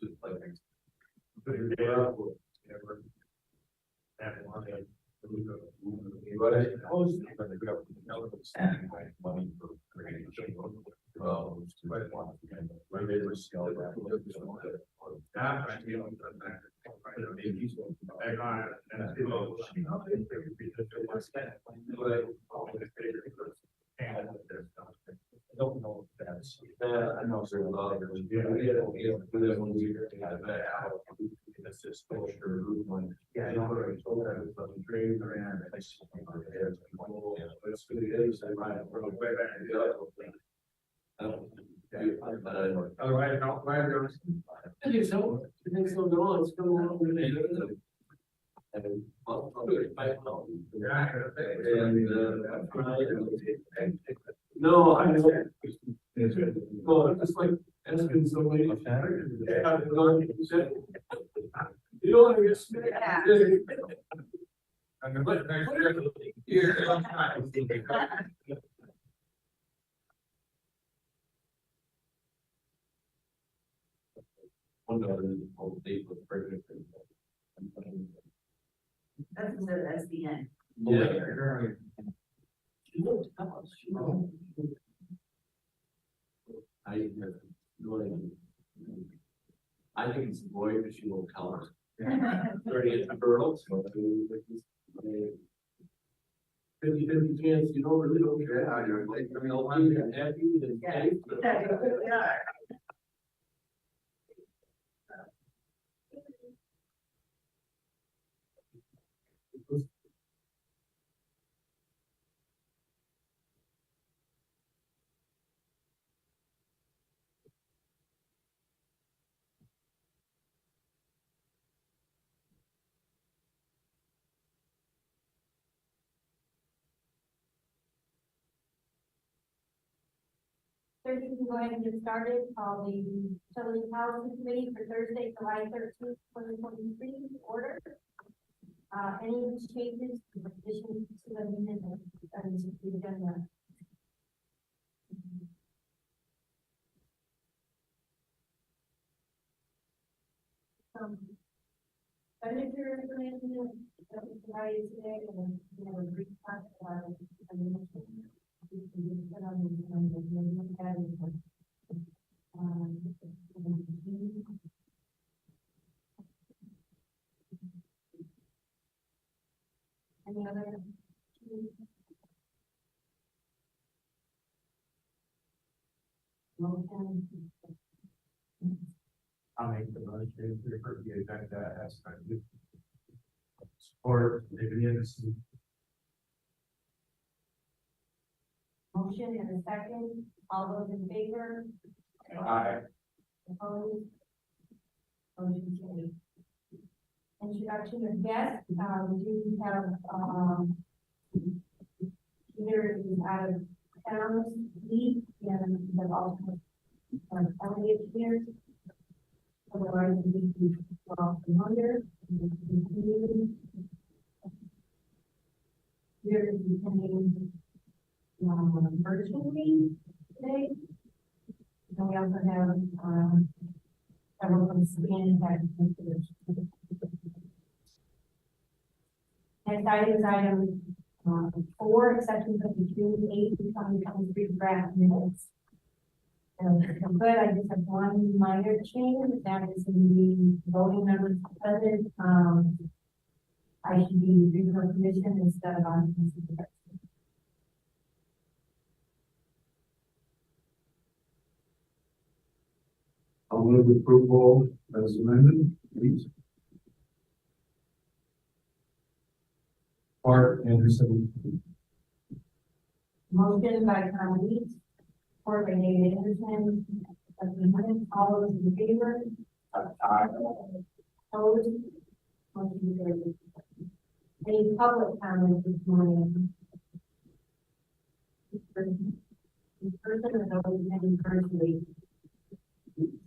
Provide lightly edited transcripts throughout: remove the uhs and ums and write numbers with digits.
Just like put your day up, whatever. Have one day. But I always think that the government standing by money for creating a show. Well, it's too much one. Where they were scaled back. That I feel like that. Back on it. And I feel like, you know, they was that. I don't know if that's. I know there's a lot of. That's just exposure. Yeah, I know what I told her, but the dreams around. I see there. It's good. It is. I might have way back. Otherwise, I'll find her. I think so. I think so. No, it's going on with it. And I'll do it by now. No, I know. Well, it's like asking somebody. You don't want to get smacked. I'm gonna put it here. One of the whole date was pregnant. That's the end. Yeah. She won't tell us. She won't. I think it's a boy, but she won't tell us. 30th girls. 50-50 chance you don't really don't care how you're like, I mean, a lot of you happy and Yeah. So you can go ahead and get started. Call the Utility Policy Committee for Thursday, July 13th, 2023 order. Any changes, additions to the minute and the agenda? Furniture information that was provided today, and we have a brief talk about it. Any other? Motion. I'll make the motion for the agenda as kind of support maybe innocent. Motion and a second. All those in favor? Aye. Opposed? Motion carried. Introduction of guests. We do have, Peter is out of town this week, and we have also Elliot here. Otherwise, we need to go off from under. Here is attending virtually today. And we also have several from scan that next item is item 4, acceptance of the June 8th, 2023 draft minutes. But I just have one minor change, that is in the voting members present. I should be regional commission instead of on the. I'll move approval as amended, please. Bart Anderson. Motion by Tom Leeds, support by David Anderson. All those in favor? Aye. Opposed? Motion carried. Any public comments this morning? This person is always been virtually.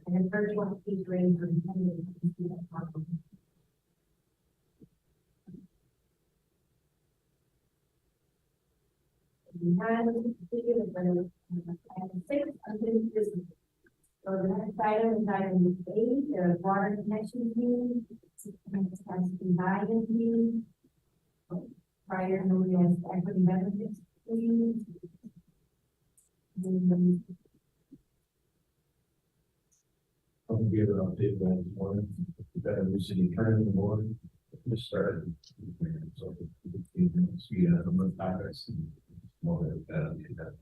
And the first one, please raise your hand. And 6 unfinished business. So the next item is item 8, the water connection fee. It has to be divided fee. Prior known as equity benefits fee. I'll give an update on this morning. We've got a new city attorney in the morning. Just started. So, see, I'm going to progress. More of that.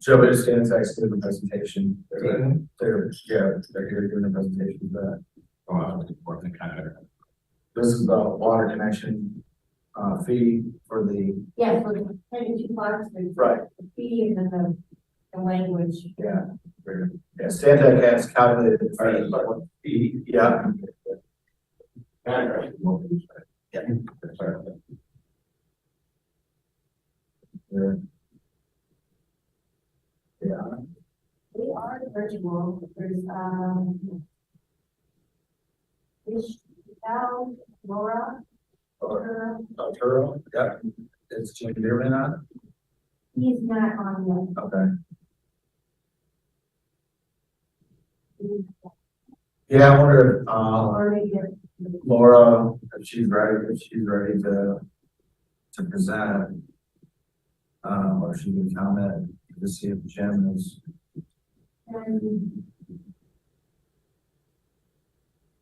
Joe, it stands next to the presentation. They're here doing the presentation for that. More than kind of. This is the water connection fee for the, Yeah, so the 22 parts, the right, fee and then the language. yeah. Yeah, Stantec has calculated the fee. Yeah. Yeah. Yeah. They are virtual. There's, Michelle, Laura, Turo, yeah. Is Jim Bierman on? he's not on Okay. yet. Yeah, I wonder if, Or maybe they're- Laura, if she's ready to present. Or she can comment to see if Jim is.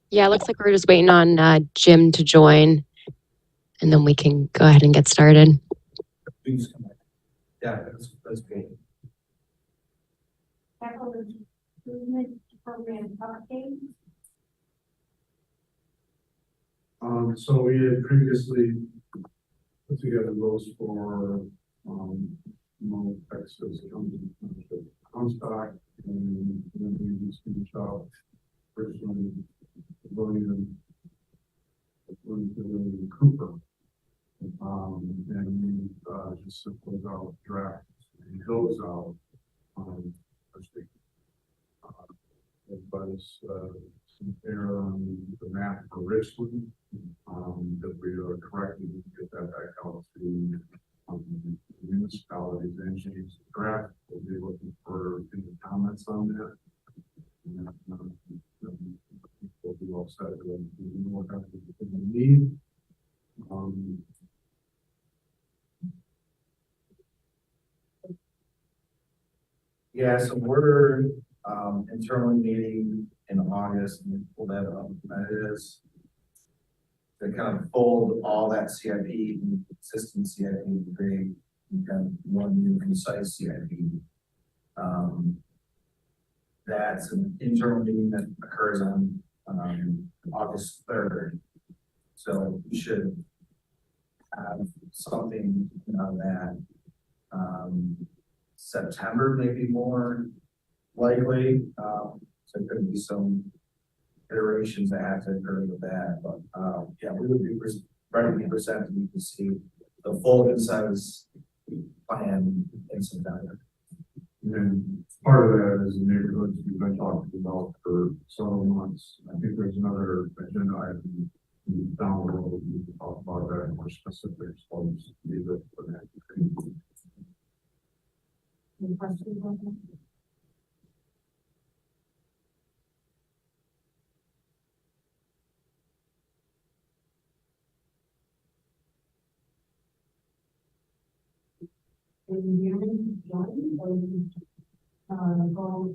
Yeah, it looks like we're just waiting on Jim to join, and then we can go ahead and get started. Please come back. Yeah, that's great. Capital improvement program update. So we had previously put together those for, Texas Comstock, and then we just finished out originally William Cooper. And we, just close out draft and those out, this week. Everybody's, some error on the map for Richland, that we are correcting to get that back out to, municipalities and change the draft. We'll be looking for any comments on that. And, we'll be all set with more documents that we need. Yeah, so we're internally meeting in August, and pull that up, that is. To kind of fold all that CIP, and existing CIP, to create kind of one new concise CIP. That's an internal meeting that occurs on August 3rd. So we should have something on that. September may be more likely. So there could be some iterations that have to occur with that, but yeah, we would be ready to be presented. You can see the full consensus plan in September. And part of that is the neighborhoods we've been talking about for several months. I think there's another agenda item down the road. We can talk about that in more specifics. I'll just leave it for that. Any questions on that? Can you hear me, Johnny? Or go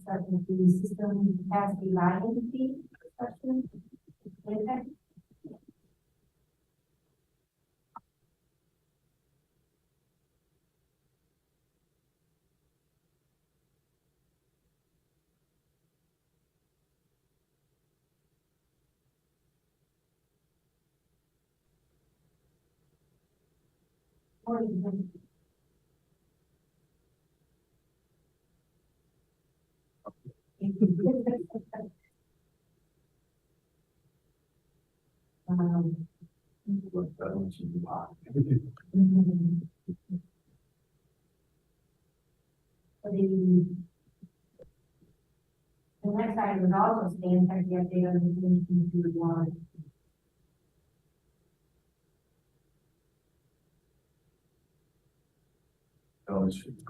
start with the system capacity liability fee discussion? Okay. Morning. That one should be hot. The next item is also stand check the update on the community to the water. So it should-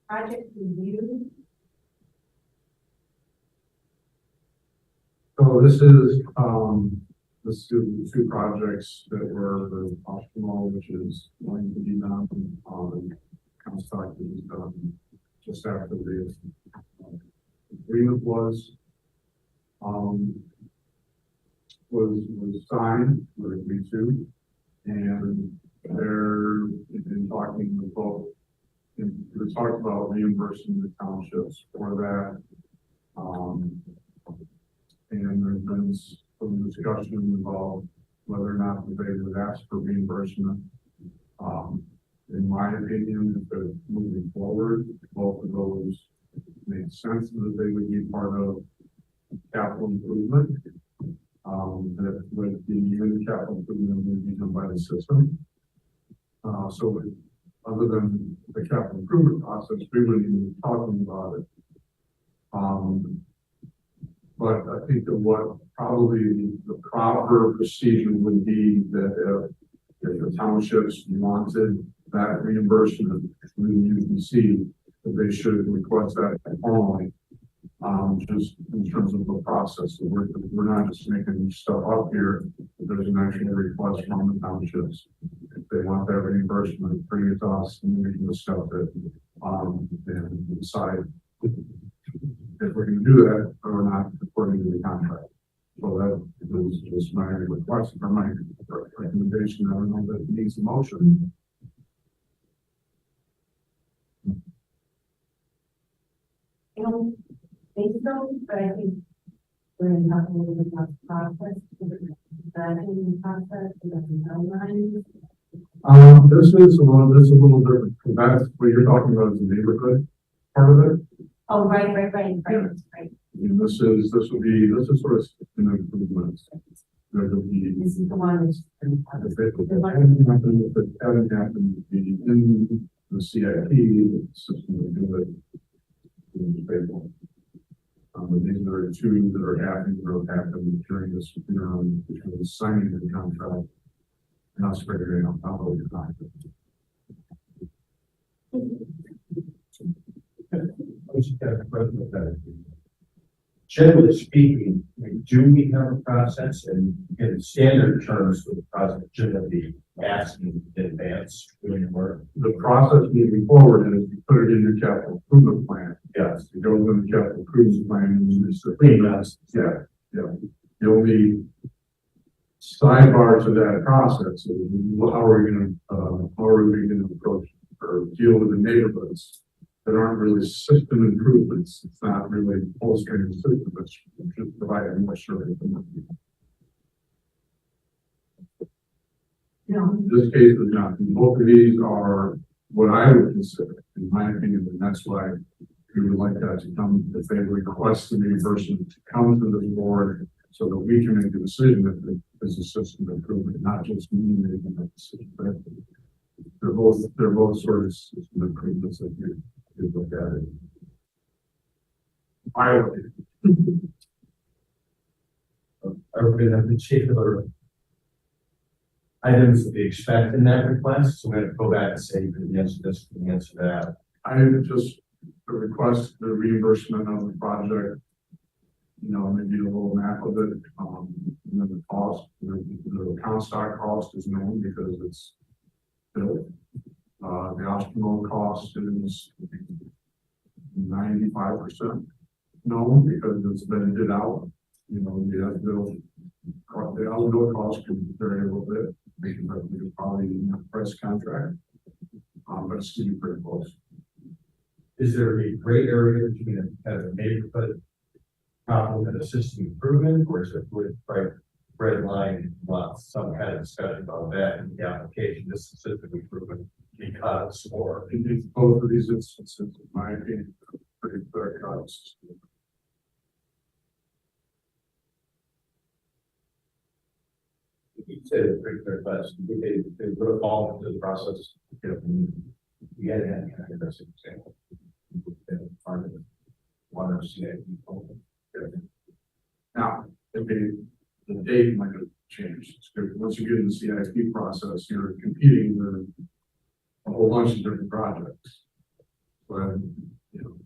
project review. So this is the two projects that were the optional, which is going to be done, Comstock is done just after the agreement was signed, or agreed to, and they're in talking with both, we talked about reimbursing the townships for that. And there's been some discussion about whether or not they would ask for reimbursement. In my opinion, if they're moving forward, both of those make sense that they would be part of capital improvement. That would be in capital improvement would be done by the system. So other than the capital improvement process, we wouldn't even be talking about it. But I think that what probably the proper procedure would be that if the townships wanted that reimbursement through the UBC, that they should request that formally, just in terms of the process. So we're not just making stuff up here. There's an actual request from the townships. If they want that reimbursement, bring it to us and we can discuss it, and decide if we're going to do that or not according to the contract. So that was just my request or my recommendation. I don't know that it needs a motion. I don't think so, but I think we're going to talk a little bit about the process, the process, the timeline. This is a little different. That's what you're talking about is the neighborhood part of it. Oh, right. And this is sort of improvements. There'll be. This is the one that's. If it hadn't happened to be in the CIP, the system would do it. But these are two that are happening during this, between the signing of the contract and us figuring out how to contract. Generally speaking, do we have a process and in standard terms for the process, should be asking in advance doing work? The process moving forward is you put it in your capital improvement plan. Yes. It goes in the capital improvement plan and it's the thing. Yeah. The only sidebar to that process is how are we going to approach or deal with the neighborhoods that aren't really system improvements. It's not really bolstering the system, but just providing more service for more people. No. This case is not. Both of these are what I would consider, in my opinion, and that's why we would like that to come, if they request the reimbursement to come to the board so that we can make a decision that there's a system improvement, not just me making that decision. But they're both sort of system improvements that you look at it. Are we going to have particular items that we expect in that request? So we're going to go back and say, the answer to this, the answer to that. I just request the reimbursement of the project, maybe a little map of it, and then the cost, the Comstock cost is known because it's built. The optional cost is 95% known because it's been bid out. The outdoor cost can vary a little bit because it's probably a price contract, but it's still pretty close. Is there a gray area between a neighborhood problem and a system improvement, or is it red line, some kind of discussion about that in the application? This is system improvement because, or In both of these instances, in my opinion, pretty clear cuts. you said it pretty clear, but they would fall into the process. We had an interesting example. Part of the water CIP. Now, the date might have changed. Once you get in the CIP process, you're competing with a whole bunch of different projects. So but, you know.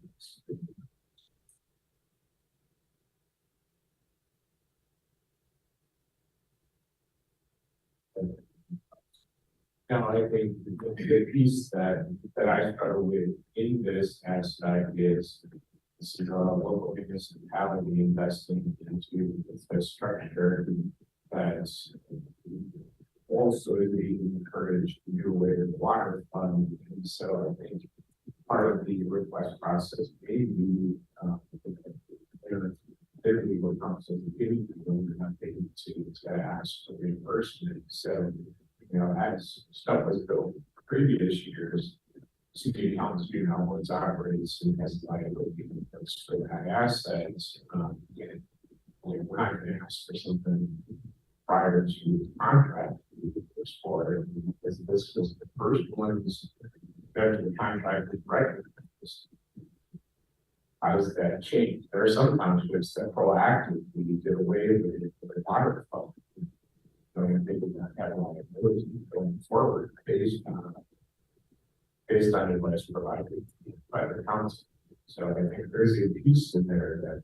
Now, I think the piece that I struggle with in this aspect is this is a local municipality investing into infrastructure that's also being encouraged to do away with the water fund. And so I think part of the request process may be, typically what comes in giving people, you're not able to ask for reimbursement. So, you know, as stuff was built previous years, city council, how it operates and has liability for that asset. And we're not going to ask for something prior to the contract for it, because this was the first one that the contract was recognized. How does that change? There are some townships that proactively did away with it for the water fund. So they did not have liability going forward based on advice provided by the council. So I think there's a piece in there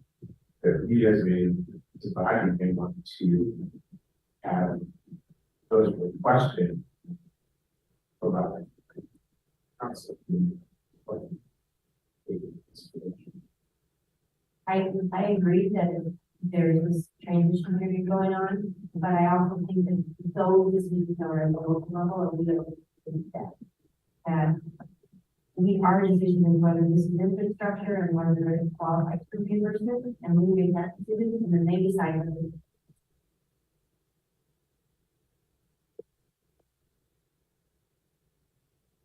that we as a society may want to have those questions about council. I agree that there is this transition period going on, but I also think that those decisions are at the local level, and we don't think that. And our decision is whether this is infrastructure and whether it qualifies for reimbursement, and we make that decision, and then they decide whether it's.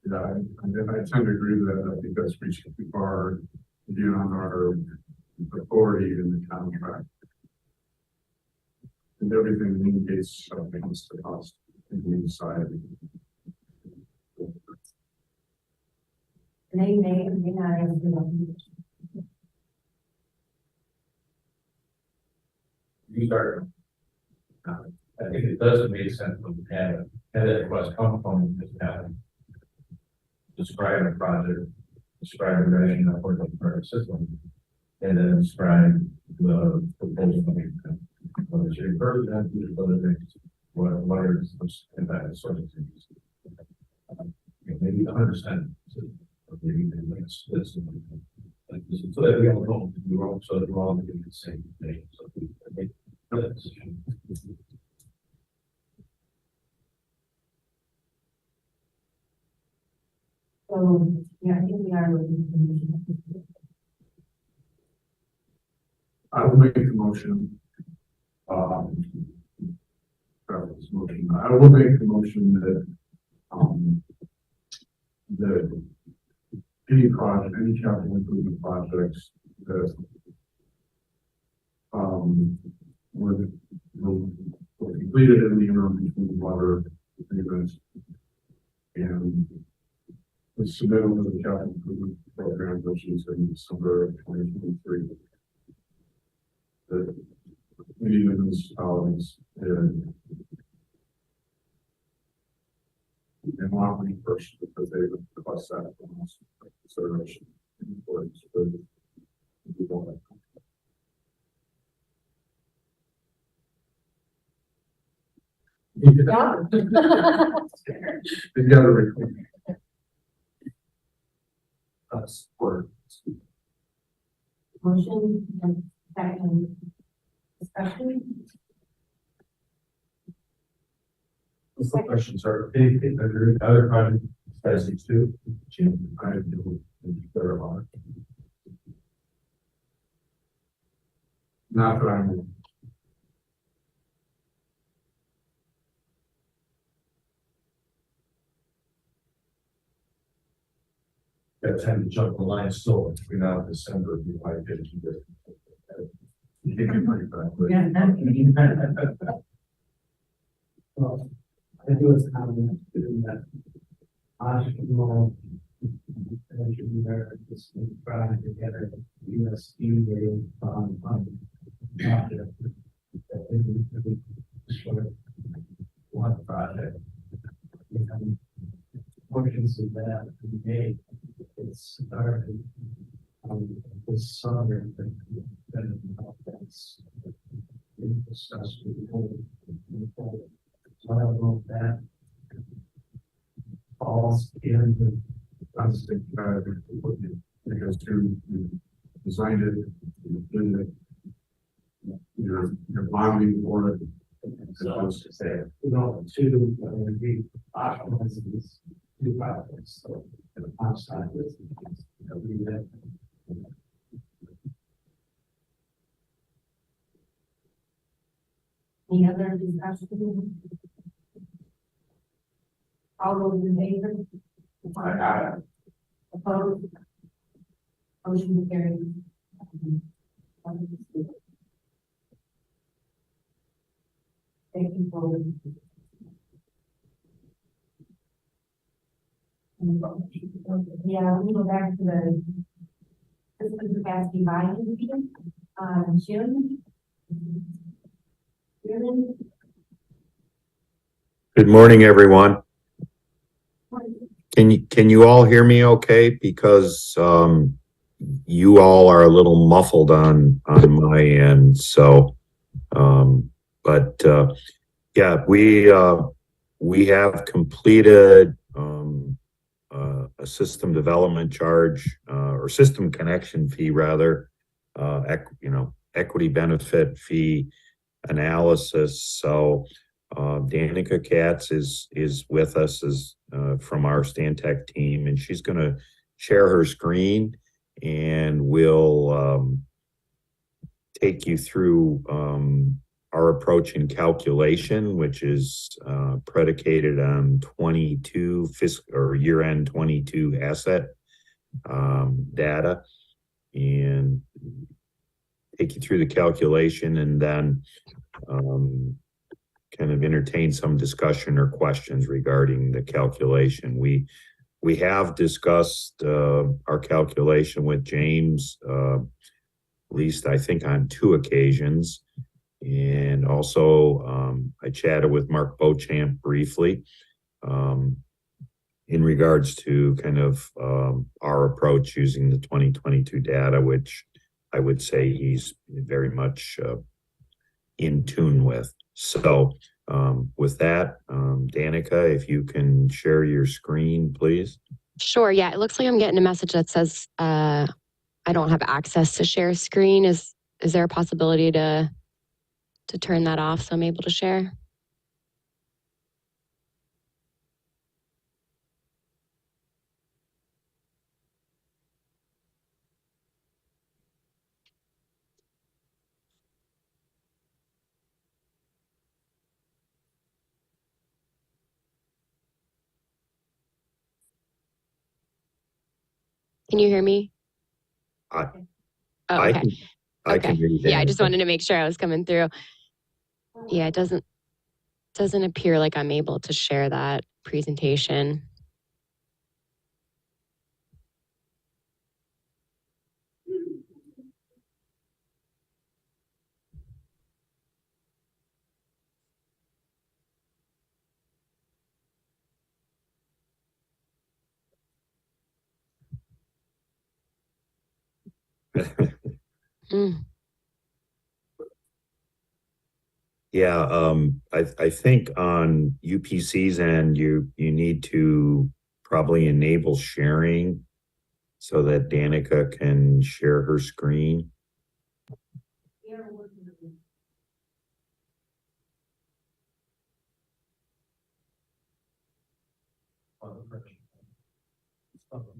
Yeah, I tend to agree with that. I think that's reaching too far beyond our authority in the contract. And everything indicates something is the cost in the inside. And they may or may not answer them. You start. I think it doesn't make sense to have that request come from this town. Describe a project, describe the rationale for the current system, and then describe the proposal. Whether it's reimbursement, other things, what are the impact sort of things. Maybe 100%. Maybe this, like this, so that we all know we're all so that we're all doing the same thing. So we make that decision. So, yeah, I think we are looking for. I will make the motion. I will make the motion that, that any project, any capital improvement projects that, were completed in the interim between the water agreements and the submittal of the capital improvement program, which is in December of 2023. The many municipalities and want me first because they would request that from us for consideration in accordance with the law. Yeah. They got to record. Support. Motion and second discussion. The questions are, are there other projects besides too? Jim, I do there a lot. Not that I'm. Got time to jump the line still between now and December. You might get to the. You can get money back. Well, I do as a comment in that entrepreneurial Americans trying to get a USD rating on project. One project. Portions of that we made it's started. This summer, that that's been discussed with the whole. So I don't know if that falls in the. I was thinking, because you designed it, you did it, you're bonding for it. So I was just saying, two, we optimize these two projects, so the outside is, we that. Any other discussion? All those in favor? Opposed? Motion carried. Thank you for. Yeah, we go back to the system capacity buying meeting, June. Good morning, everyone. Can you all hear me okay? Because you all are a little muffled on my end. So, yeah, we have completed a system development charge or system connection fee rather, equity benefit fee analysis. So Danica Katz is with us as from our Stantec team, and she's going to share her screen, and we'll take you through our approach in calculation, which is predicated on 22 fiscal or year-end 22 asset data, and take you through the calculation, and then kind of entertain some discussion or questions regarding the calculation. We have discussed our calculation with James, at least I think on 2 occasions. And also I chatted with Mark Beauchamp briefly in regards to kind of our approach using the 2022 data, which I would say he's very much in tune with. So with that, Danica, if you can share your screen, please. Sure. Yeah. It looks like I'm getting a message that says I don't have access to share screen. Is there a possibility to turn that off so I'm able to share? Can you hear me? I Oh, I okay. can I Okay. can hear you, Yeah, I just Danica. wanted to make sure I was coming through. Yeah, it doesn't appear like I'm able to share that presentation. Mm. Yeah, I think on UPC's end, you need to probably enable sharing so that Danica can share her screen.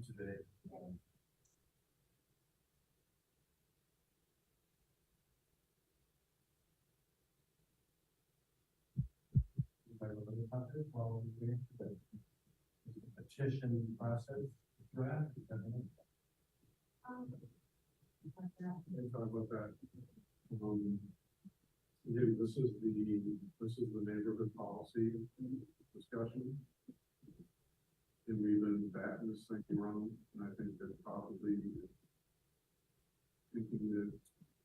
Today. Petition process draft. Let's talk about that. Again, this is the neighborhood policy discussion. And we've been batting this thing around, and I think that probably thinking that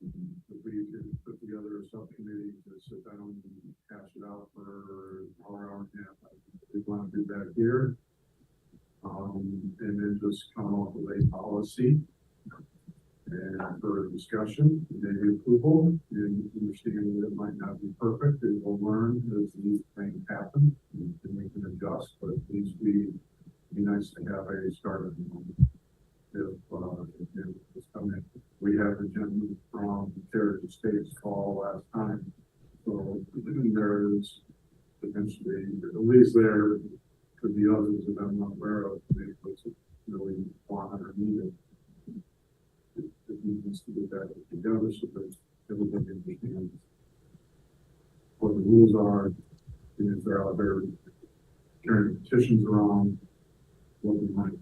if we could put together a subcommittee to sit down and hash it out for an hour and a half, we want to do that here. And then just come up with a policy. And for discussion, maybe approval, and understanding that it might not be perfect, and we'll learn as these things happen, and we can adjust, but at least be nice to have a start of the moment. If it's coming, we have a gentleman from Heritage States call last time, so there's potentially, at least there could be others that I'm not aware of, maybe it's really want or needed. It needs to get that together so that everybody understands what the rules are, and if they're out there carrying petitions around, what we might.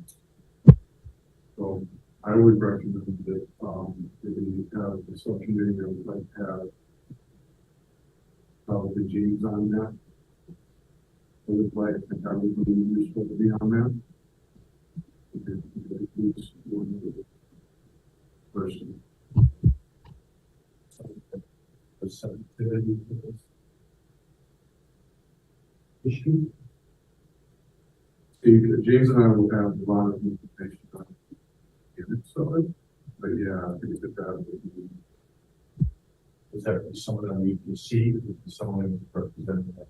So I would recommend that if you have the subcommittee, I would like to have the G's on that. I would like to have everybody useful to be on that. At least one person. Issue. James and I will have a lot of information on it, so, but yeah, I think that Is there someone that we can see, someone representing that?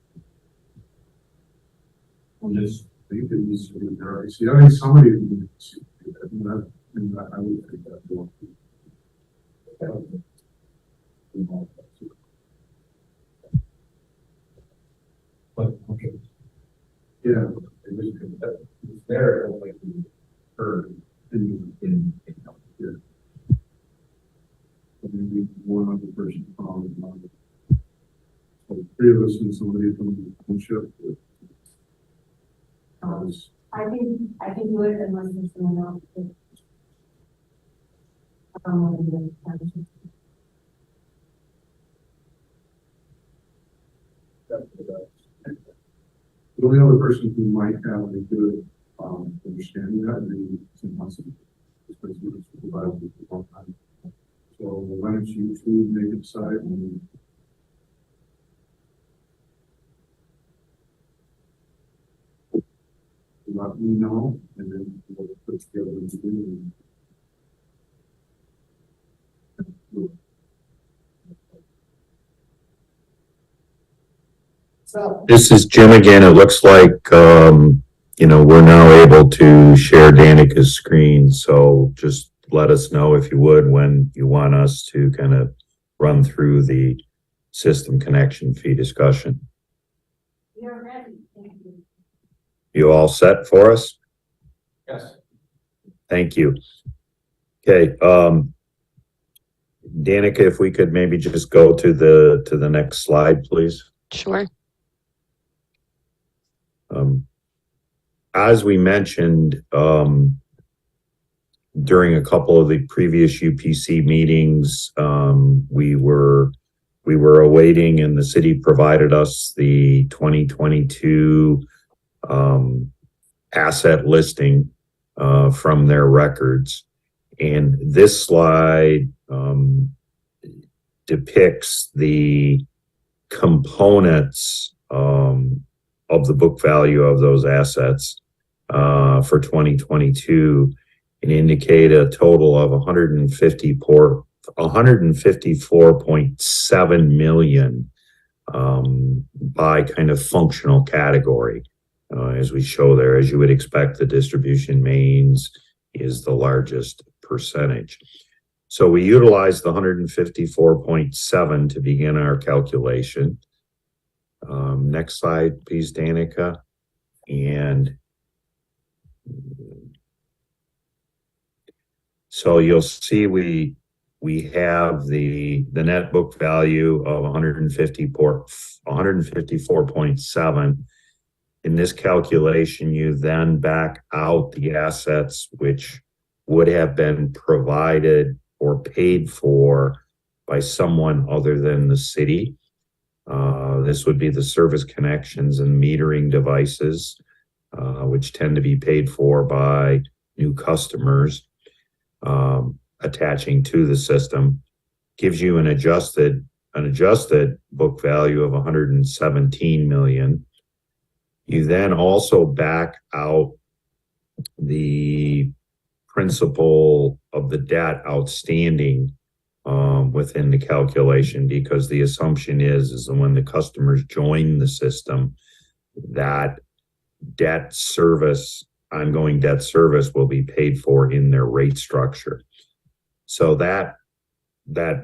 I'm just thinking this is really hard. See, I think somebody can see that, and I would think that will. But, okay, Yeah, it's there, like we heard in. maybe one other person from, so three of us and somebody from the township. I think you would unless there's someone else. The only other person who might have a good understanding of that would be Tim Hudson. Because we just provided it for a long time. So why don't you two make it decide and let me know, and then we'll put together and do. This is Jim again. It looks like, we're now able to share Danica's screen. So just let us know if you would, when you want us to kind of run through the system connection fee discussion. You're ready. Thank you. You all set for us? Yes. Thank you. Okay, Danica, if we could maybe just go to the next slide, please. Sure. As we mentioned, during a couple of the previous UPC meetings, we were awaiting, and the city provided us the 2022 asset listing from their records. And this slide depicts the components of the book value of those assets for 2022, and indicate a total of 154.7 million by kind of functional category. As we show there, as you would expect, the distribution mains is the largest percentage. So we utilized the 154.7 to begin our calculation. Next slide, please, Danica. And so you'll see we have the net book value of 154.7. In this calculation, you then back out the assets which would have been provided or paid for by someone other than the city. This would be the service connections and metering devices, which tend to be paid for by new customers attaching to the system. Gives you an adjusted book value of 117 million. You then also back out the principal of the debt outstanding within the calculation, because the assumption is that when the customers join the system, that debt service, ongoing debt service will be paid for in their rate structure. So that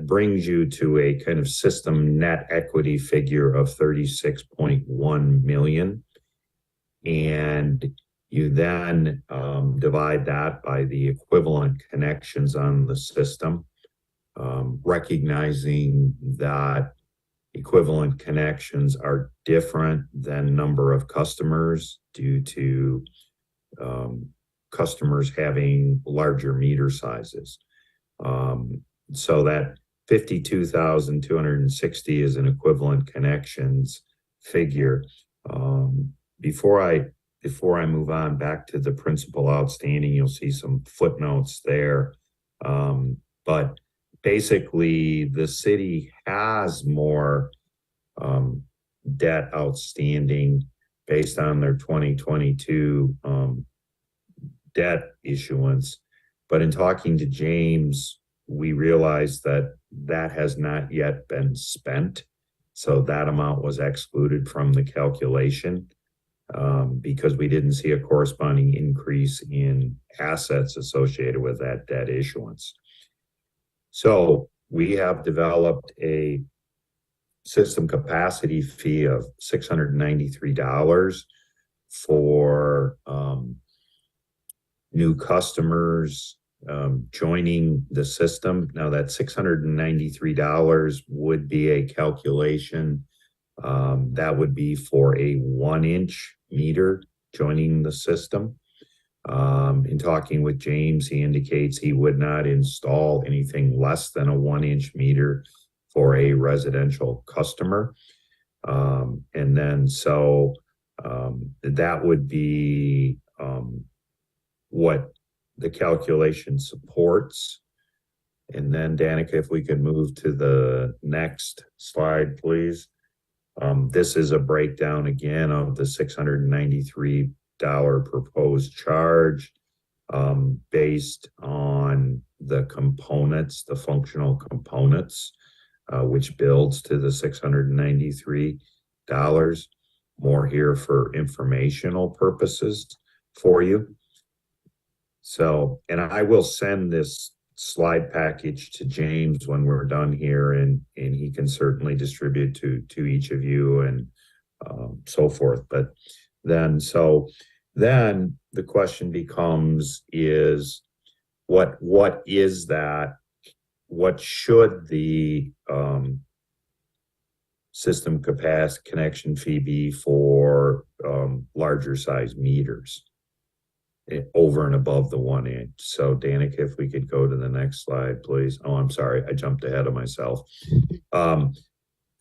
brings you to a kind of system net equity figure of 36.1 million. And you then divide that by the equivalent connections on the system, recognizing that equivalent connections are different than number of customers due to customers having larger meter sizes. So that 52,260 is an equivalent connections figure. Before I move on back to the principal outstanding, you'll see some footnotes there. But basically, the city has more debt outstanding based on their 2022 debt issuance. But in talking to James, we realized that that has not yet been spent. So that amount was excluded from the calculation because we didn't see a corresponding increase in assets associated with that debt issuance. So we have developed a system capacity fee of $693 for new customers joining the system. Now that $693 would be a calculation that would be for a 1-inch meter joining the system. In talking with James, he indicates he would not install anything less than a 1-inch meter for a residential customer. And then so that would be what the calculation supports. And then Danica, if we could move to the next slide, please. This is a breakdown again of the $693 proposed charge based on the components, the functional components, which builds to the $693. More here for informational purposes for you. So, and I will send this slide package to James when we're done here, and he can certainly distribute to each of you and so forth. But then, then the question becomes is what is that? What should the system capacity connection fee be for larger size meters over and above the 1-inch? So Danica, if we could go to the next slide, please. Oh, I'm sorry, I jumped ahead of myself.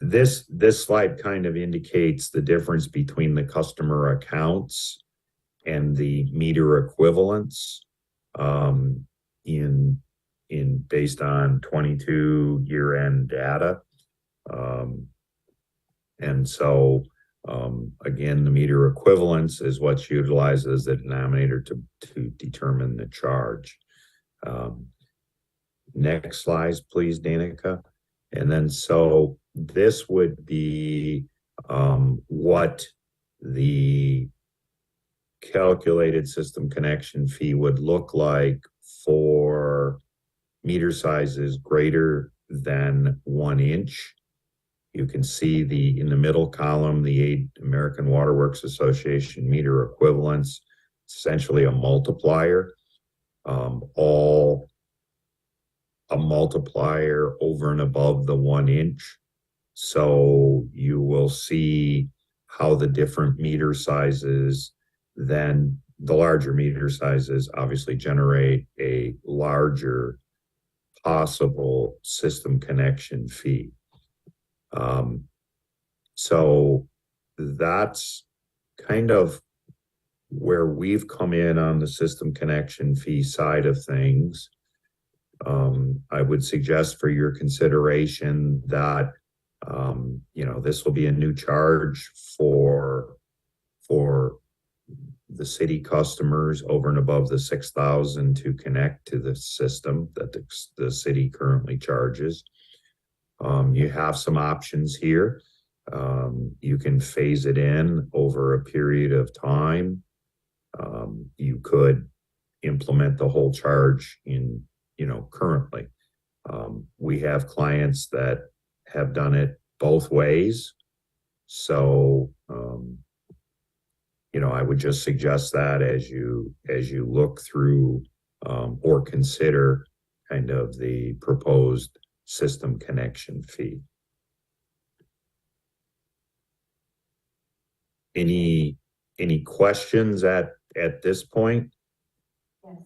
This slide kind of indicates the difference between the customer accounts and the meter equivalents in based on 22 year-end data. And so again, the meter equivalence is what's utilized as the denominator to determine the charge. Next slide, please, Danica. And then so this would be what the calculated system connection fee would look like for meter sizes greater than 1-inch. You can see in the middle column, the American Water Works Association meter equivalents, essentially a multiplier, all a multiplier over and above the 1-inch. So you will see how the different meter sizes, then the larger meter sizes obviously generate a larger possible system connection fee. So that's kind of where we've come in on the system connection fee side of things. I would suggest for your consideration that this will be a new charge for the city customers over and above the 6,000 to connect to the system that the city currently charges. You have some options here. You can phase it in over a period of time. You could implement the whole charge in, currently. We have clients that have done it both ways. So, I would just suggest that as you look through or consider kind of the proposed system connection fee. Any questions at this point? Yes.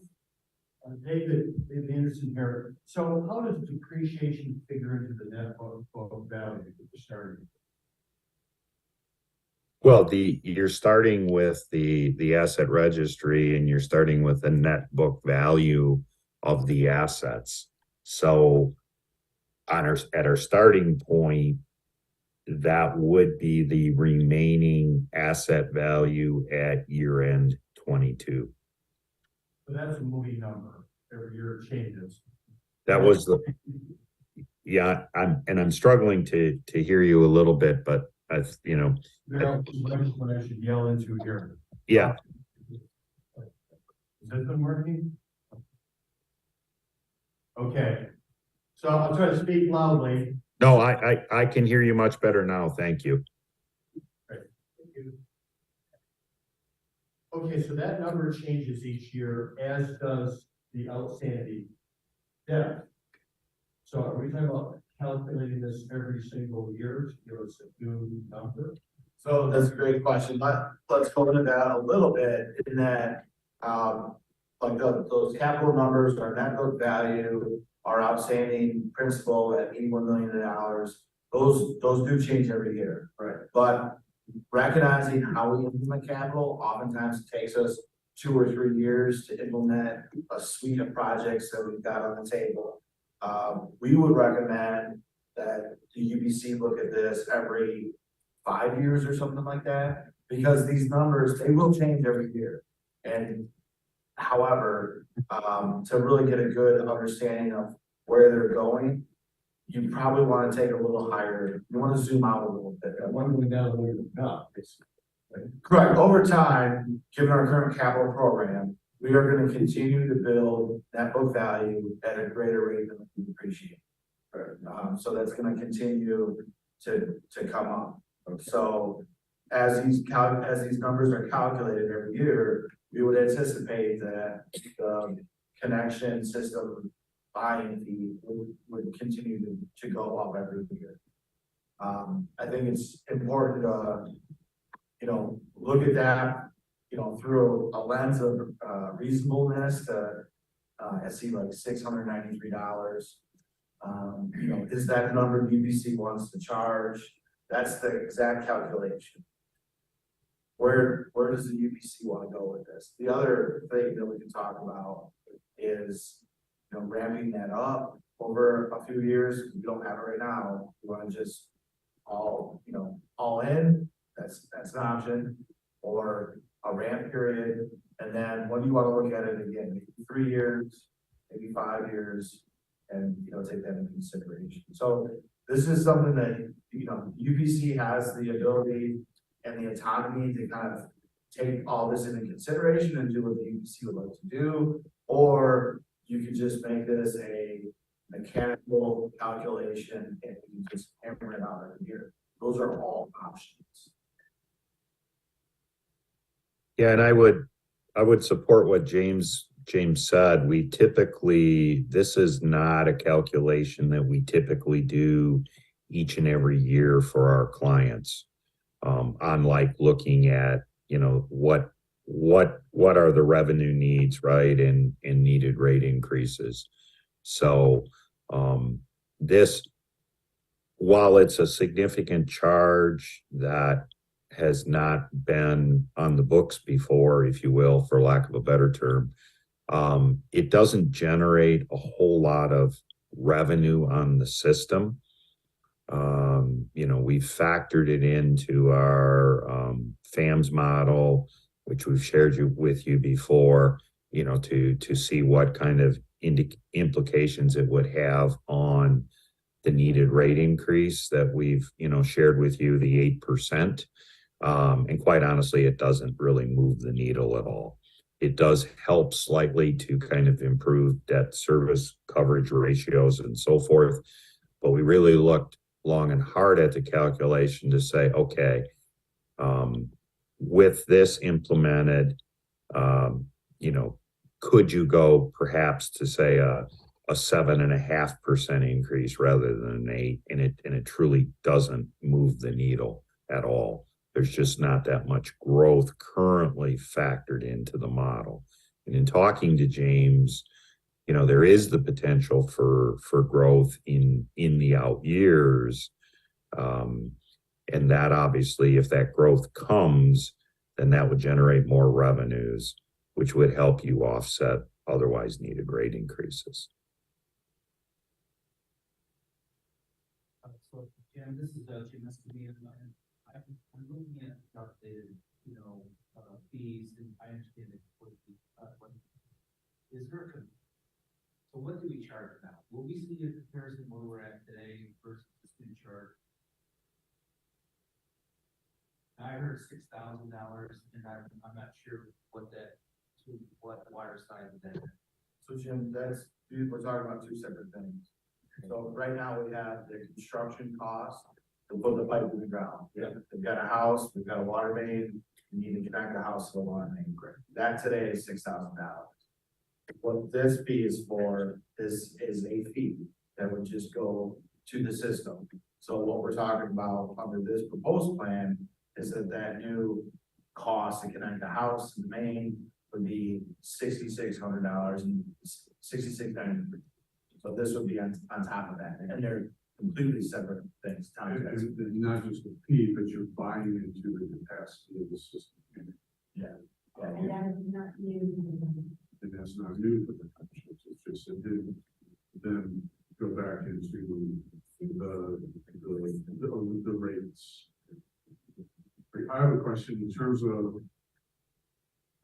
David Anderson here. So how does depreciation figure into the net book value at the starting? Well, you're starting with the asset registry, and you're starting with the net book value of the assets. So at our starting point, that would be the remaining asset value at year end 22. So that's a moving number. Every year it changes. That was yeah, I'm struggling to hear you a little bit, but That's what I should yell into here. Yeah. Has this been working? Okay. So I'll try to speak loudly. No, I can hear you much better now. Thank you. Okay, so that number changes each year, as does the outstanding debt. So are we talking about calculating this every single year to give us a new number? So that's a great question. Let's go into that a little bit in that, like those capital numbers, our net book value, our outstanding principal at $81 million, those do change every year. Right. But recognizing how we implement capital, oftentimes it takes us 2 or 3 years to implement a suite of projects that we've got on the table. We would recommend that the UBC look at this every 5 years or something like that, because these numbers, they will change every year. And however, to really get a good understanding of where they're going, you probably want to take a little higher. You want to zoom out a little bit. When we down, we're not. Correct. Over time, given our current capital program, we are going to continue to build net book value at a greater rate than we depreciate. So that's going to continue to come up. So as these numbers are calculated every year, we would anticipate that the connection system buying fee would continue to go up every year. I think it's important to, look at that, through a lens of reasonableness to see like $693. Is that the number UBC wants to charge? That's the exact calculation. Where does the UBC want to go with this? The other thing that we can talk about is, ramping that up over a few years. We don't have it right now. We want to just all in. That's an option, or a ramp period. And then when you want to look at it again, maybe 3 years, maybe 5 years, and take that into consideration. So this is something that UBC has the ability and the autonomy to kind of take all this into consideration and do what the UBC would like to do, or you could just make this a mechanical calculation and you just hammer it out every year. Those are all options. Yeah, and I would support what James said. This is not a calculation that we typically do each and every year for our clients. Unlike looking at, what are the revenue needs, right? And needed rate increases. So, this, while it's a significant charge that has not been on the books before, if you will, for lack of a better term, it doesn't generate a whole lot of revenue on the system. We've factored it into our FAMS model which we've shared with you before, you know, to see what kind of implications it would have on the needed rate increase that we've, you know, shared with you, the 8%. And quite honestly, it doesn't really move the needle at all. It does help slightly to kind of improve debt service coverage ratios and so forth. But we really looked long and hard at the calculation to say, okay, with this implemented, you know, could you go perhaps to say a 7.5% increase rather than an 8%, and it truly doesn't move the needle at all. There's just not that much growth currently factored into the model. And in talking to James, you know, there is the potential for growth in the out years. And that obviously, if that growth comes, then that would generate more revenues, which would help you offset otherwise needed rate increases. So, Jim, this is Jim Escamilla, and I'm looking at updated, fees, and I understand that is there so what do we charge now? Will we see a comparison where we're at today versus this new charge? I heard $6,000, and I'm not sure what water side of that. So Jim, we're talking about two separate things. So right now we have the construction cost to put the pipe in the ground. Yeah. We've got a house, we've got a water main, we need to connect the house to the water main. That today is $6,000. What this fee is for is a fee that would just go to the system. So what we're talking about under this proposed plan is that new cost to connect the house and the main would be $6,600 and $6,693. So this would be on top of that, and they're completely separate things. And not just a fee, but you're buying into the capacity of the system. Yeah. And that is not new. And that's not new for the townships, it's just a new, then go back into the rates. I have a question in terms of,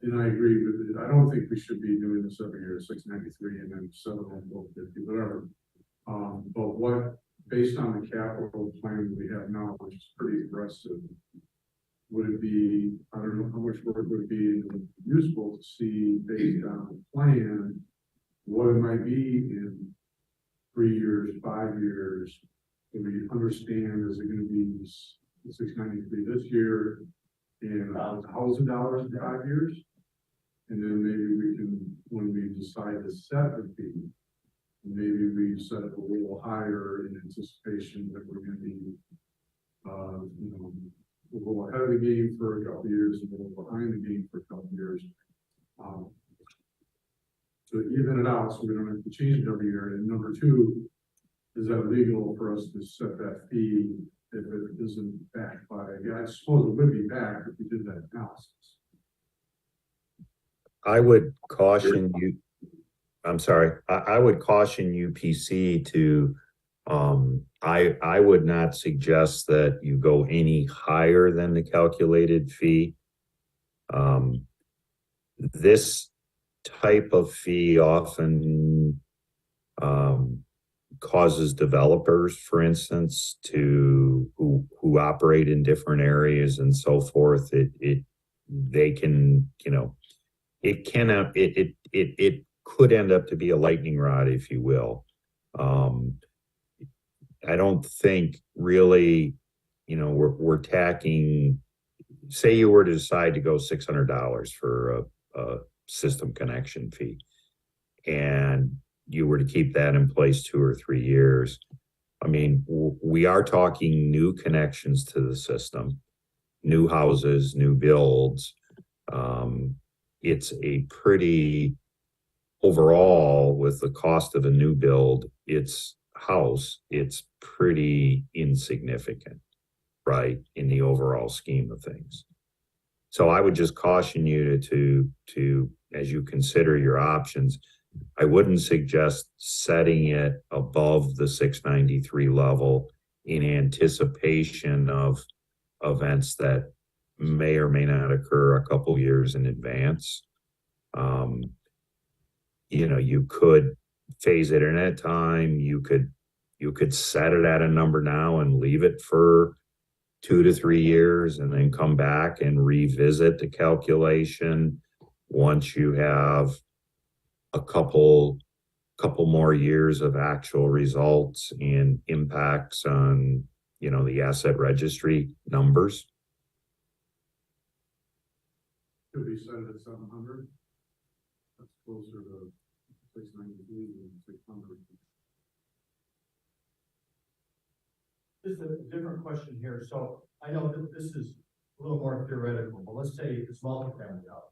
and I agree with it, I don't think we should be doing this every year, 693 and then 750, whatever. But what, based on the capital plan we have now, which is pretty aggressive, would it be, I don't know how much work would be useful to see based on the plan, what it might be in 3 years, 5 years, if we understand, is it going to be 693 this year and $1,000 in 5 years? And then maybe we can, when we decide to set the fee, maybe we set it a little higher in anticipation that we're going to be, a little ahead of the game for a couple of years and a little behind the game for a couple of years. To even it out so we don't have to change it every year. And number two, is that legal for us to set that fee if it isn't backed by, I suppose it would be backed if we did that analysis. I would caution you, I'm sorry, I would caution UPC to, I would not suggest that you go any higher than the calculated fee. This type of fee often causes developers, for instance, who operate in different areas and so forth. They can, it could end up to be a lightning rod, if you will. I don't think really, we're tacking, say you were to decide to go $600 for a system connection fee, and you were to keep that in place 2 or 3 years. I mean, we are talking new connections to the system, new houses, new builds. It's a pretty, overall, with the cost of a new build, it's pretty insignificant, right, in the overall scheme of things. So I would just caution you to as you consider your options, I wouldn't suggest setting it above the 693 level in anticipation of events that may or may not occur a couple years in advance. You know, you could phase it in at time. You could set it at a number now and leave it for 2 to 3 years and then come back and revisit the calculation once you have a couple more years of actual results and impacts on, you know, the asset registry numbers. Could we set it at 700? That's closer to 693 than 600. This is a different question here. So I know that this is a little more theoretical, but let's say it's multifamily out.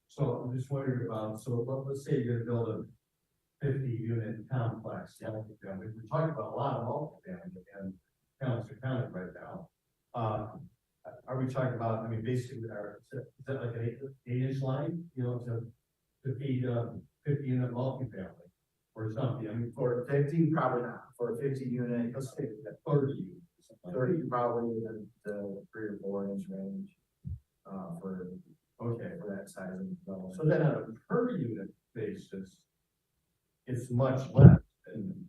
So I'm just wondering about, so let's say you're gonna build a 50-unit complex, multifamily. We're talking about a lot of multifamily in Kalamazoo County right now. Are we talking about, I mean, basically, is that like an 8-inch line, you know, to feed 50-unit multifamily or something? I mean, For 50, probably not. For a 50 unit, let's say that 30. 30, probably the 3 or 4 inch range. For that size of development. So then on a per unit basis, it's much less than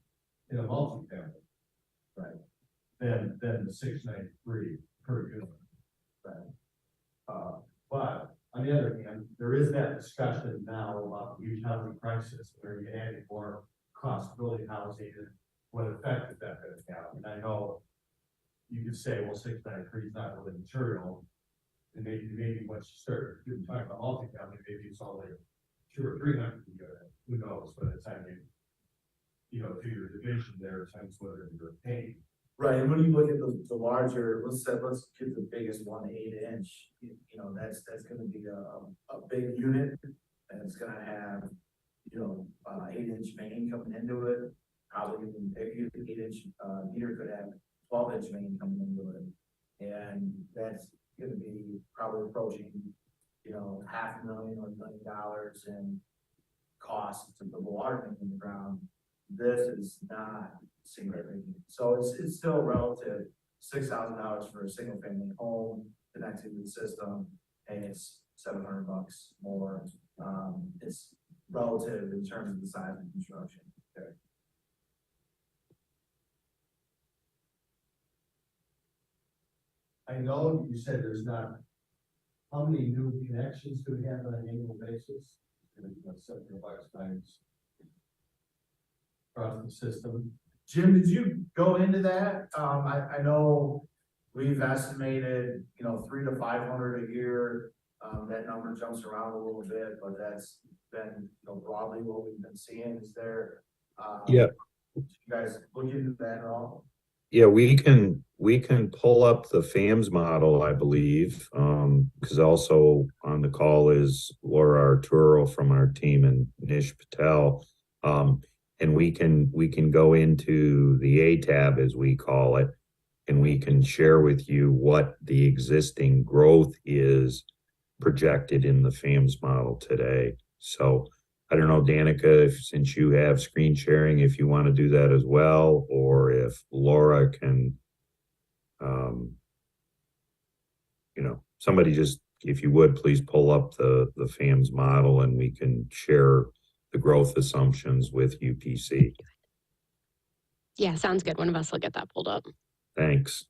in a multifamily. Right. Than the 693 per unit. Right. But on the other hand, there is that discussion now about the huge housing crisis where you're adding more cost building housing and what effect is that going to have. And I know you could say, well, 693 is not really material. And maybe once you start talking about multifamily, maybe it's only 200 or 300 units. Who knows? By the time you know, do your division there, times whether you're paying. Right, and when you look at the larger, let's get the biggest one, 8-inch. You know, that's going to be a big unit, and it's going to have, you know, 8-inch main coming into it. Probably even bigger, 8-inch heater could have 12-inch main coming into it, and that's going to be probably approaching, you know, $500,000 or $1 million in costs to put the water main in the ground. This is not significant, so it's still relative. $6,000 for a single family home connected to the system, and it's $700 more. It's relative in terms of the size of construction. Okay. I know you said there's not, how many new connections do we have on an annual basis? $700 times across the system. Jim, did you go into that? I know we've estimated, you know, 300 to 500 a year. That number jumps around a little bit, but that's been, you know, broadly what we've been seeing. Is there, Yeah. you guys look into that at all? Yeah, we can pull up the FAMS model, I believe, because also on the call is Laura Arturo from our team and Nish Patel. And we can go into the A tab, as we call it, and we can share with you what the existing growth is projected in the FAMS model today. So I don't know, Danica, since you have screen sharing, if you want to do that as well, or if Laura can, you know, somebody just, if you would, please pull up the FAMS model and we can share the growth assumptions with UPC. Yeah, sounds good. One of us will get that pulled up. Thanks.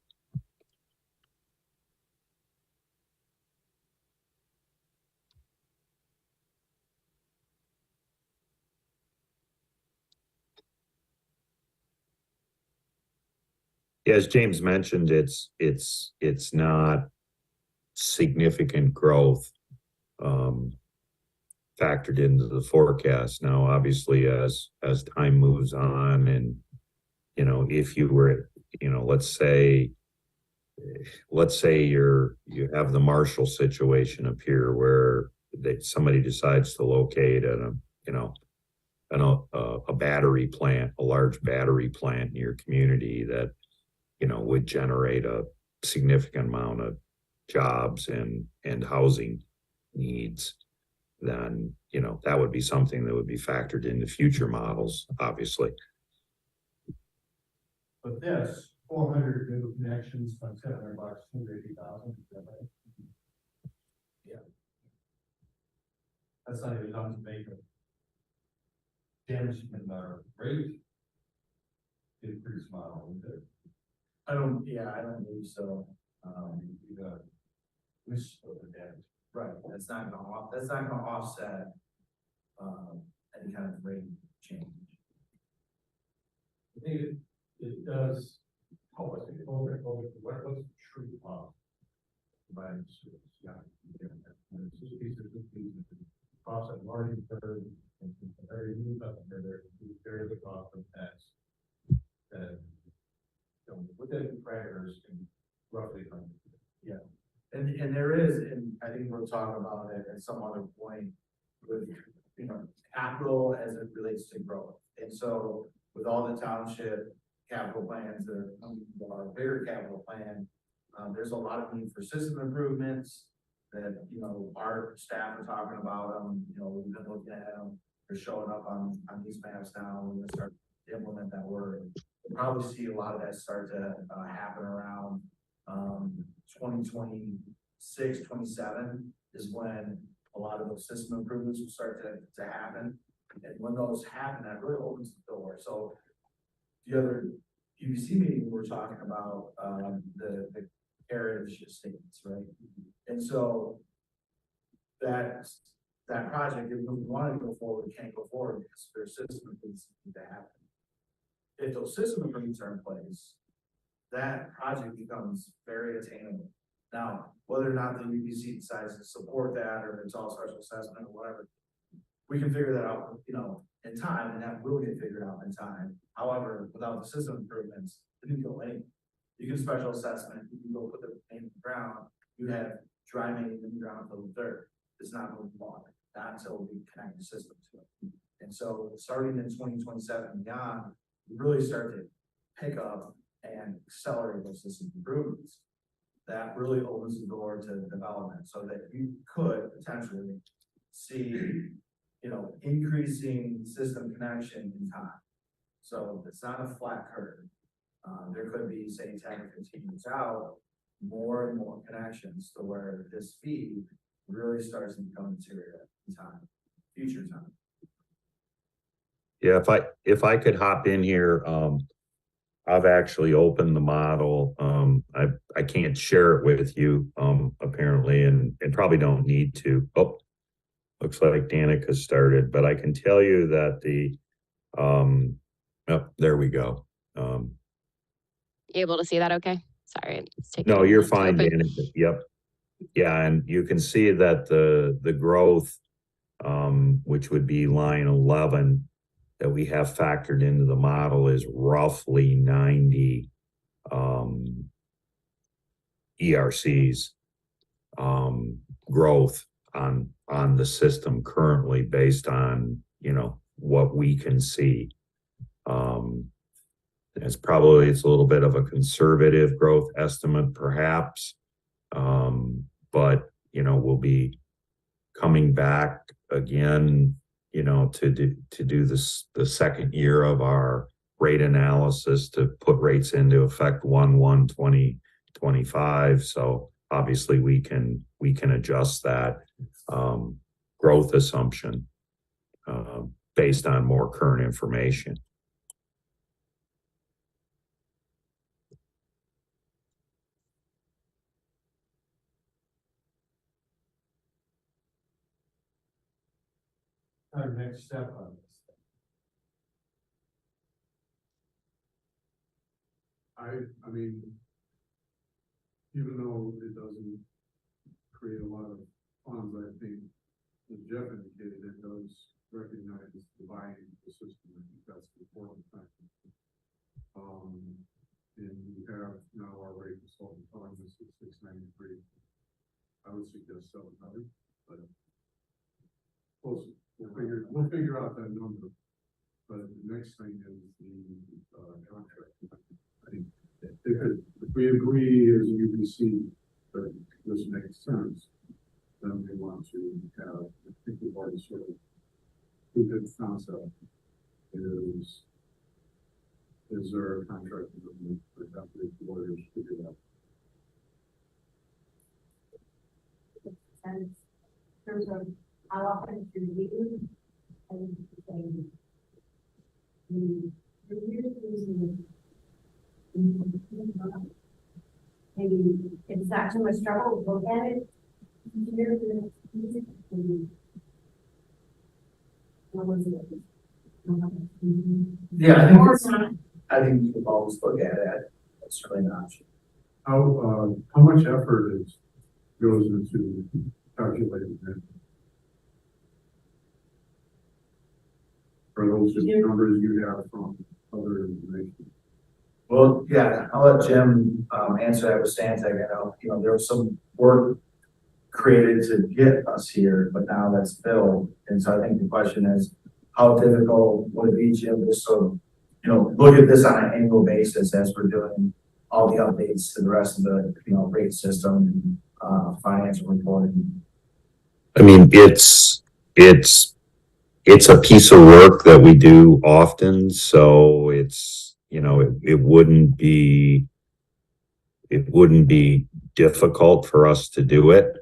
As James mentioned, it's not significant growth factored into the forecast. Now, obviously, as time moves on, and you know, if you were, you know, let's say you have the Marshall situation up here where somebody decides to locate a battery plant, a large battery plant in your community that, you know, would generate a significant amount of jobs and housing needs, then, you know, that would be something that would be factored into future models, obviously. But this 400 new connections, like $700, $280,000. Yeah. That's not even enough to make a damage in our rate increase model, is it? I don't believe so. You got this of the damage. Right, that's not gonna offset, any kind of rate change. I think it does help us get over, what's the true cost? Providing service, yeah. And it's just pieces of pieces, cost of learning curve, and very new up there, very good cost of tax. That, within parameters can roughly come. Yeah, and there is, and I think we'll talk about it at some other point with, capital as it relates to growth. And so with all the township capital plans that are coming, our bigger capital plan, there's a lot of need for system improvements that, our staff are talking about them, we've been looking at them. They're showing up on these maps now. We're gonna start to implement that work. We'll probably see a lot of that start to happen around 2026, 27 is when a lot of those system improvements will start to happen. And when those happen, that really opens the door. So the other UBC meeting, we're talking about the heritage estates, right? And so that project, if we want to go forward, we can't go forward because there's system improvements that need to happen. If those system improvements are in place, that project becomes very attainable. Now, whether or not the UBC decides to support that, or it's all special assessment or whatever, we can figure that out, in time, and that will get figured out in time. However, without the system improvements, it didn't go anywhere. You can special assessment, you can go put the main in the ground, you have dry main in the ground filled with dirt. It's not moving water, not until we connect the system to it. And so starting in 2027 and beyond, we really start to pick up and accelerate those system improvements. That really opens the door to development so that you could potentially see, increasing system connection in time. So it's not a flat curve. There could be, say, 10 or 15 years out, more and more connections to where this speed really starts to become material in time, future time. Yeah, if I could hop in here, I've actually opened the model. I can't share it with you, apparently, and probably don't need to. Oh, looks like Danica started, but I can tell you that oh, there we go. You able to see that okay? Sorry, it's taking No, a you're minute to fine, open. Danica. Yep. Yeah, and you can see that the growth, which would be line 11, that we have factored into the model is roughly 90 ERCs growth on the system currently based on what we can see. It's a little bit of a conservative growth estimate perhaps, but we'll be coming back again to do this the second year of our rate analysis to put rates into effect 1/1/2025. So obviously we can adjust that growth assumption based on more current information. Our next step on this. I mean, even though it doesn't create a lot of funds, I think, as Jeff indicated, it does recognize the buying the system. I think that's the important thing. And we have now our rate consultant telling us it's 693. I would suggest 700, but close. We'll figure out that number. But the next thing is the contract. I think if we agree as UBC that this makes sense, then we want to have, I think we've already sort of proved the concept is Is there a contract with the company lawyers to do that? And in terms of how often it's reviewed, and the review is maybe it's not too much trouble to look at it. Yeah, I think you can always look at it, that's certainly an option. How much effort goes into calculating that? Are those just numbers you have from other information? Well, yeah, I'll let Jim, answer that with Stantec. I know, there was some work created to get us here, but now that's filled. And so I think the question is, how difficult would it be, Jim, just so, look at this on an annual basis as we're doing all the updates to the rest of the, rate system, financial reporting. I mean, it's a piece of work that we do often, so it's, it wouldn't be difficult for us to do it.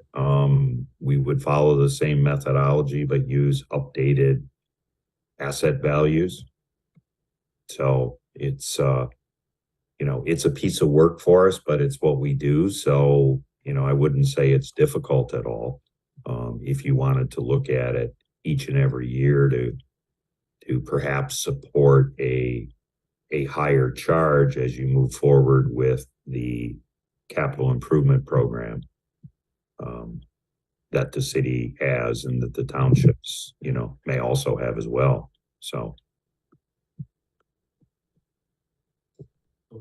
We would follow the same methodology, but use updated asset values. So it's, it's a piece of work for us, but it's what we do. So, I wouldn't say it's difficult at all. If you wanted to look at it each and every year to perhaps support a higher charge as you move forward with the capital improvement program that the city has and that the townships, may also have as well. So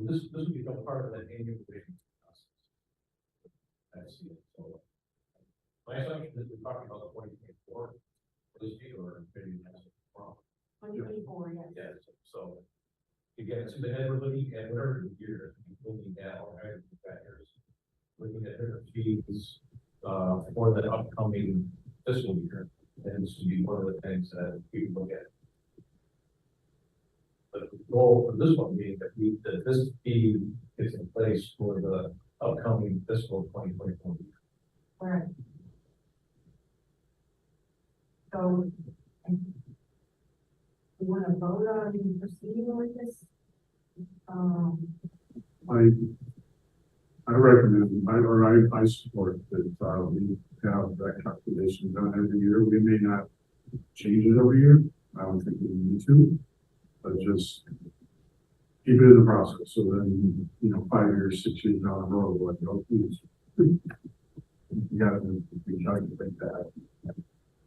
this will become part of that annual review process. I see it. So my assumption is we're talking about 2024 this year, or maybe that's wrong. 2024, yes. Yes, so again, so then we're looking at whatever year, looking at all kinds of factors, looking at different fees for the upcoming fiscal year. And this would be one of the things that we look at. But the goal for this one being that this fee is in place for the upcoming fiscal 2024 year. Right. So, we want to vote on proceeding with this? I recommend, I support that we have that calculation done every year. We may not change it every year. I don't think we need to, but just keep it in the process. So then, 5 years, 6 years down the road, like, please, you got to recalculate that.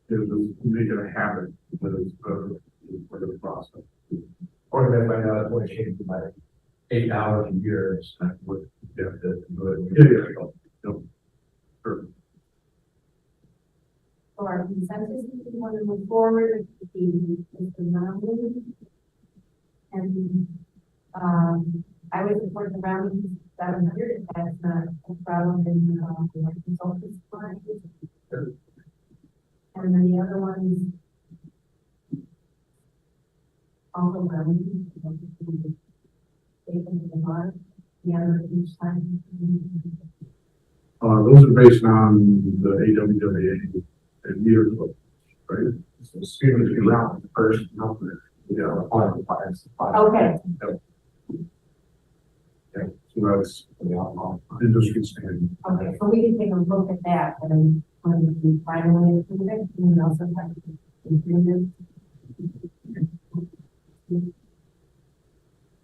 Make it a habit that is part of the process. Or if I find out it's going to change by $8 a year, it's not worth it. Yeah. Yeah. Perfect. So our consensus is we want to move forward with the nominee. And, I would support the round 700 if that's not a problem in, the consultant's part. And then the other ones. Also rounding. Taken to the mark, the other each time. Those are based on the AWWA and meter code, right? So students can round the first number, Okay. Yeah, so that's industry standard. Okay, so we can take a look at that and when we finally approve it, and also have to improve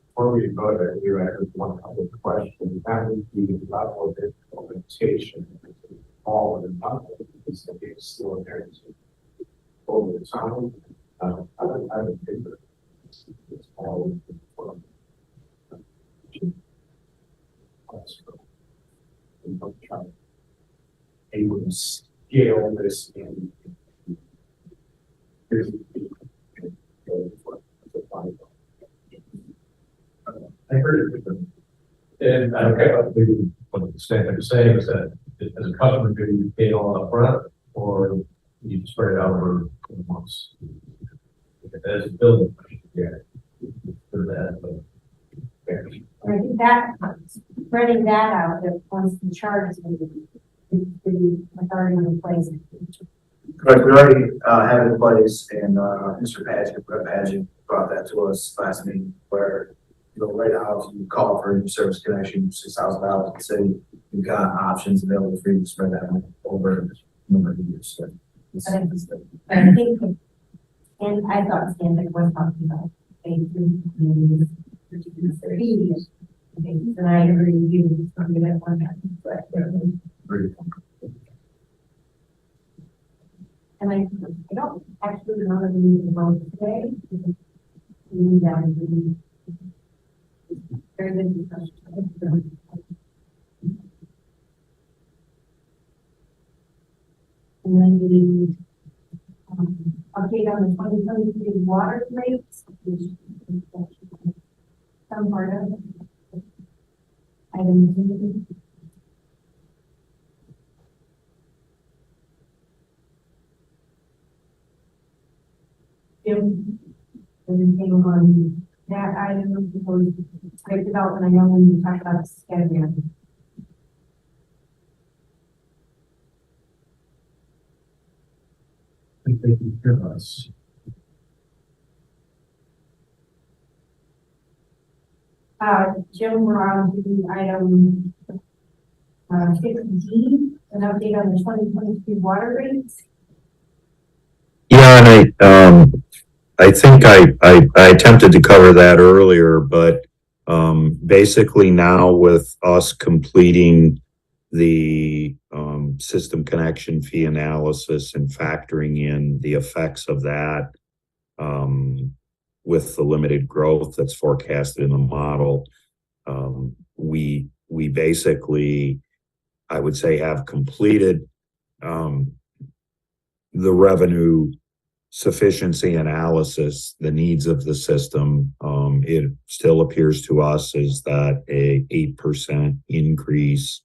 Before we vote, I do have one other question. That would be the level of implementation all in the is that it's still there over the time. I would think that it's all able to scale this in. I heard it. And I think what the standard is saying is that as a customer, do you pay all up front or you spread it out over months? As a building, yeah, for that, but that, spreading that out, that once the charge is the authority in place. Correct, we already, have it in place, and, Mr. Paget, Brett Paget brought that to us last meeting, where, you know, right now, if you call for a new service connection, $6,000 in the city, you've got options available for you to spread that over a number of years, so. I think, and I thought Stanley was talking about and I agree with you, something that one time, but, and I don't actually know that we need to vote today. We need that, very good discussion. And then the update on the 2023 water rates, which is some part of it. Item Jim, anything on that item before we break it out? And I know when you talk about schedule. I think they can hear us. Jim, we're on to item 15, an update on the 2023 water rates. Yeah, and I think I attempted to cover that earlier, but basically now with us completing the system connection fee analysis and factoring in the effects of that with the limited growth that's forecasted in the model, we basically, I would say, have completed the revenue sufficiency analysis, the needs of the system. It still appears to us is that a 8% increase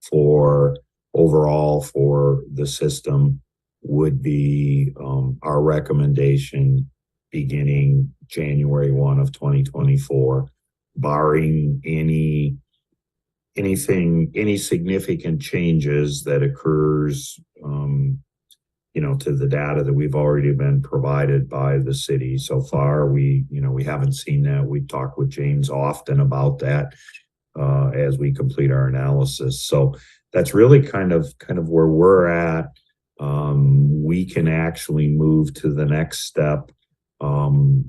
for overall for the system would be our recommendation beginning January 1 of 2024, barring any significant changes that occurs you know, to the data that we've already been provided by the city. So far, we haven't seen that. We talk with James often about that as we complete our analysis. So that's really kind of where we're at. We can actually move to the next step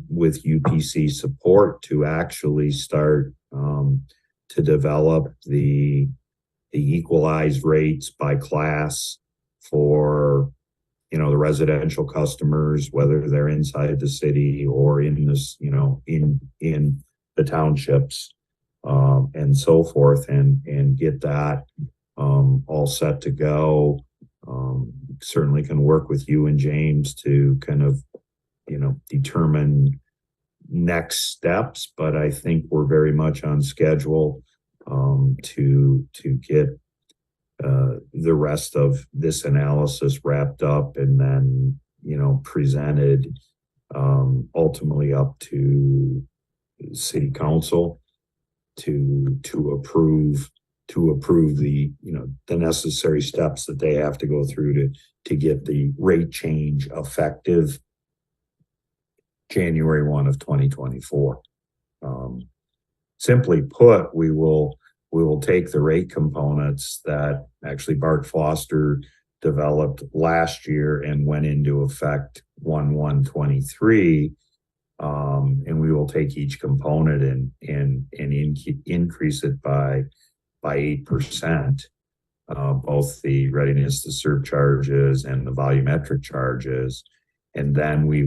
with UPC support to actually start to develop the equalized rates by class for, you know, the residential customers, whether they're inside the city or in this, you know, in the townships, and so forth, and get that all set to go. Certainly can work with you and James to kind of, you know, determine next steps, but I think we're very much on schedule to get the rest of this analysis wrapped up and then, you know, presented ultimately up to city council to approve the, you know, the necessary steps that they have to go through to get the rate change effective January 1 of 2024. Simply put, we will take the rate components that actually Bart Foster developed last year and went into effect 1/1/23, and we will take each component and increase it by 8%, both the readiness to serve charges and the volumetric charges, and then we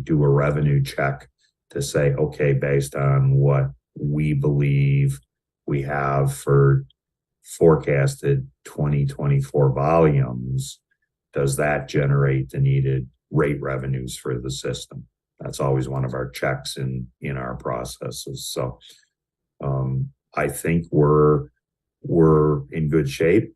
do a revenue check to say, okay, based on what we believe we have for forecasted 2024 volumes, does that generate the needed rate revenues for the system? That's always one of our checks in our processes. So I think we're in good shape.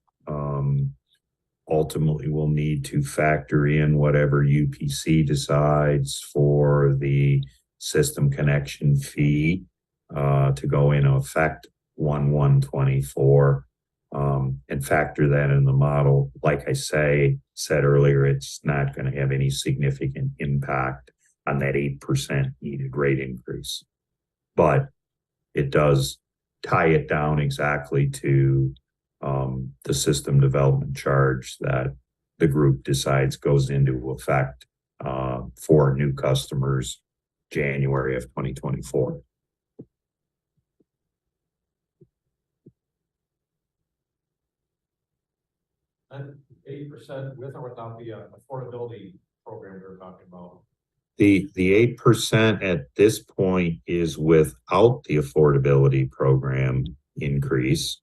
Ultimately, we'll need to factor in whatever UPC decides for the system connection fee to go into effect 1/1/24, and factor that in the model. Like I said earlier, it's not going to have any significant impact on that 8% needed rate increase. But it does tie it down exactly to the system development charge that the group decides goes into effect for new customers January of 2024. And 8% with or without the affordability program we were talking about. The 8% at this point is without the affordability program increase.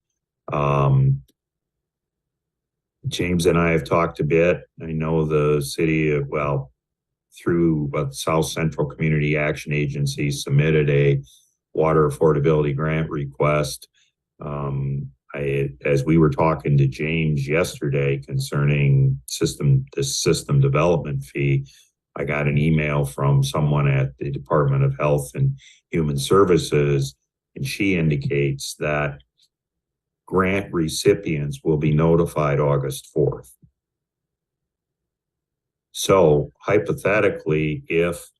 James and I have talked a bit. I know the city, through South Central Community Action Agency submitted a water affordability grant request. As we were talking to James yesterday concerning the system development fee, I got an email from someone at the Department of Health and Human Services, and she indicates that grant recipients will be notified August 4th. So hypothetically, if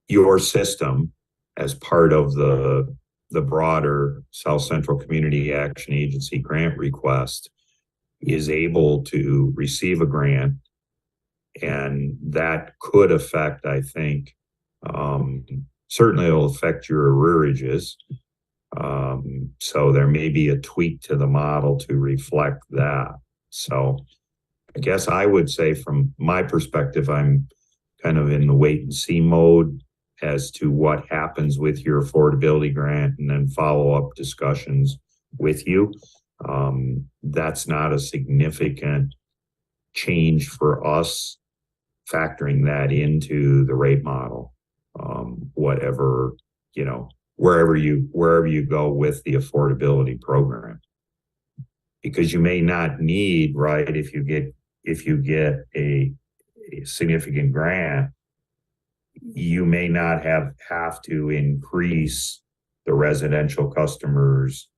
your system, as part of the broader South Central Community Action Agency grant request, is able to receive a grant, and that could affect, I think, certainly it'll affect your arrearages. So there may be a tweak to the model to reflect that. So I guess I would say from my perspective, I'm kind of in the wait and see mode as to what happens with your affordability grant, and then follow up discussions with you. That's not a significant change for us, factoring that into the rate model. Whatever, wherever you go with the affordability program, because you may not need, right, if you get a significant grant, you may not have to increase the residential customers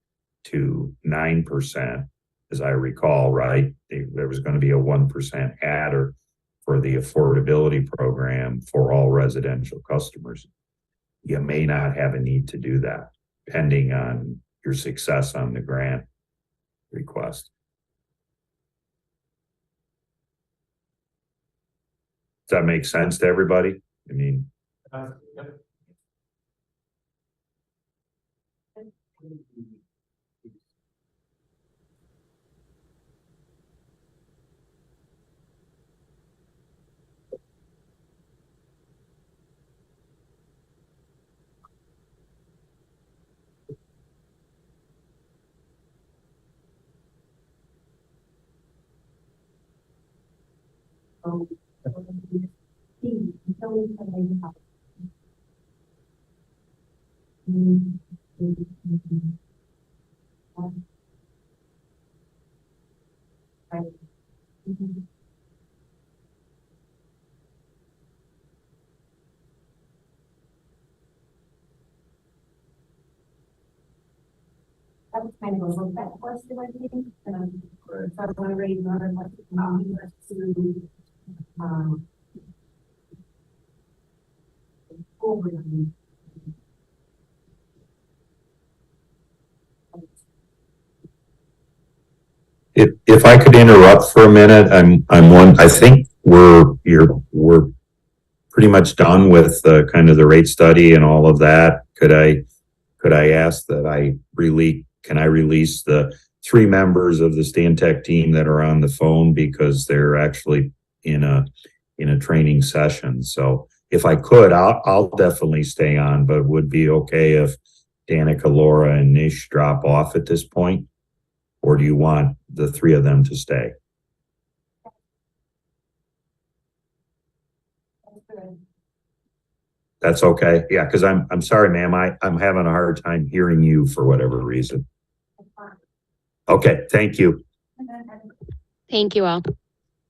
to 9%, as I recall, right? There was going to be a 1% adder for the affordability program for all residential customers. You may not have a need to do that, depending on your success on the grant request. Does that make sense to everybody? I mean, Yep. That was kind of a look back question, I think. So I want to raise another one to overview. if I could interrupt for a minute, I think we're pretty much done with kind of the rate study and all of that. Could I ask that can I release the 3 members of the Stantec team that are on the phone, because they're actually in a training session. So if I could, I'll definitely stay on, but would be okay if Danica, Laura, and Nish drop off at this point? Or do you want the 3 of them to stay? That's okay. Yeah, because I'm sorry, ma'am. I'm having a hard time hearing you for whatever reason. Okay, thank you. Thank you all.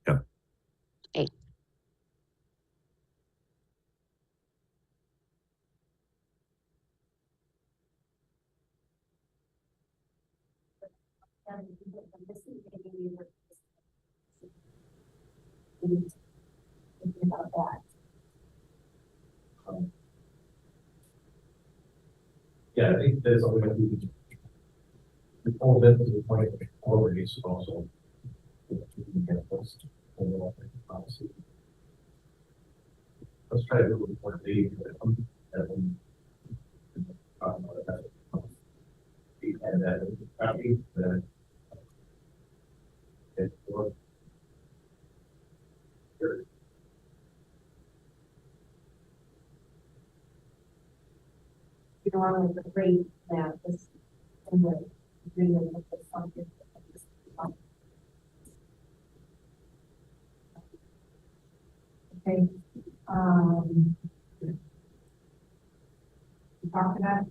Yeah. Hey. done, this is maybe thinking about that. Yeah, I think that's all we have to do. The whole bit to the point of already is also. Let's try to do it one day. And that, copy the. You don't want to rate that this in the agreement with this something. Okay, we talked about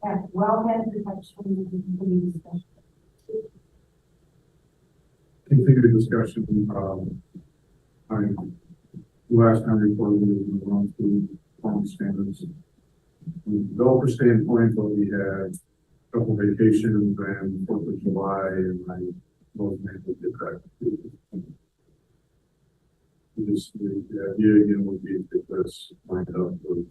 that wellhead protection, we discussed. Continued discussion, last time reported we were going through performance standards. From the developer standpoint, but we had a couple vacations and 4th of July, and I wasn't able to get back to just the idea again would be to get this lined up with.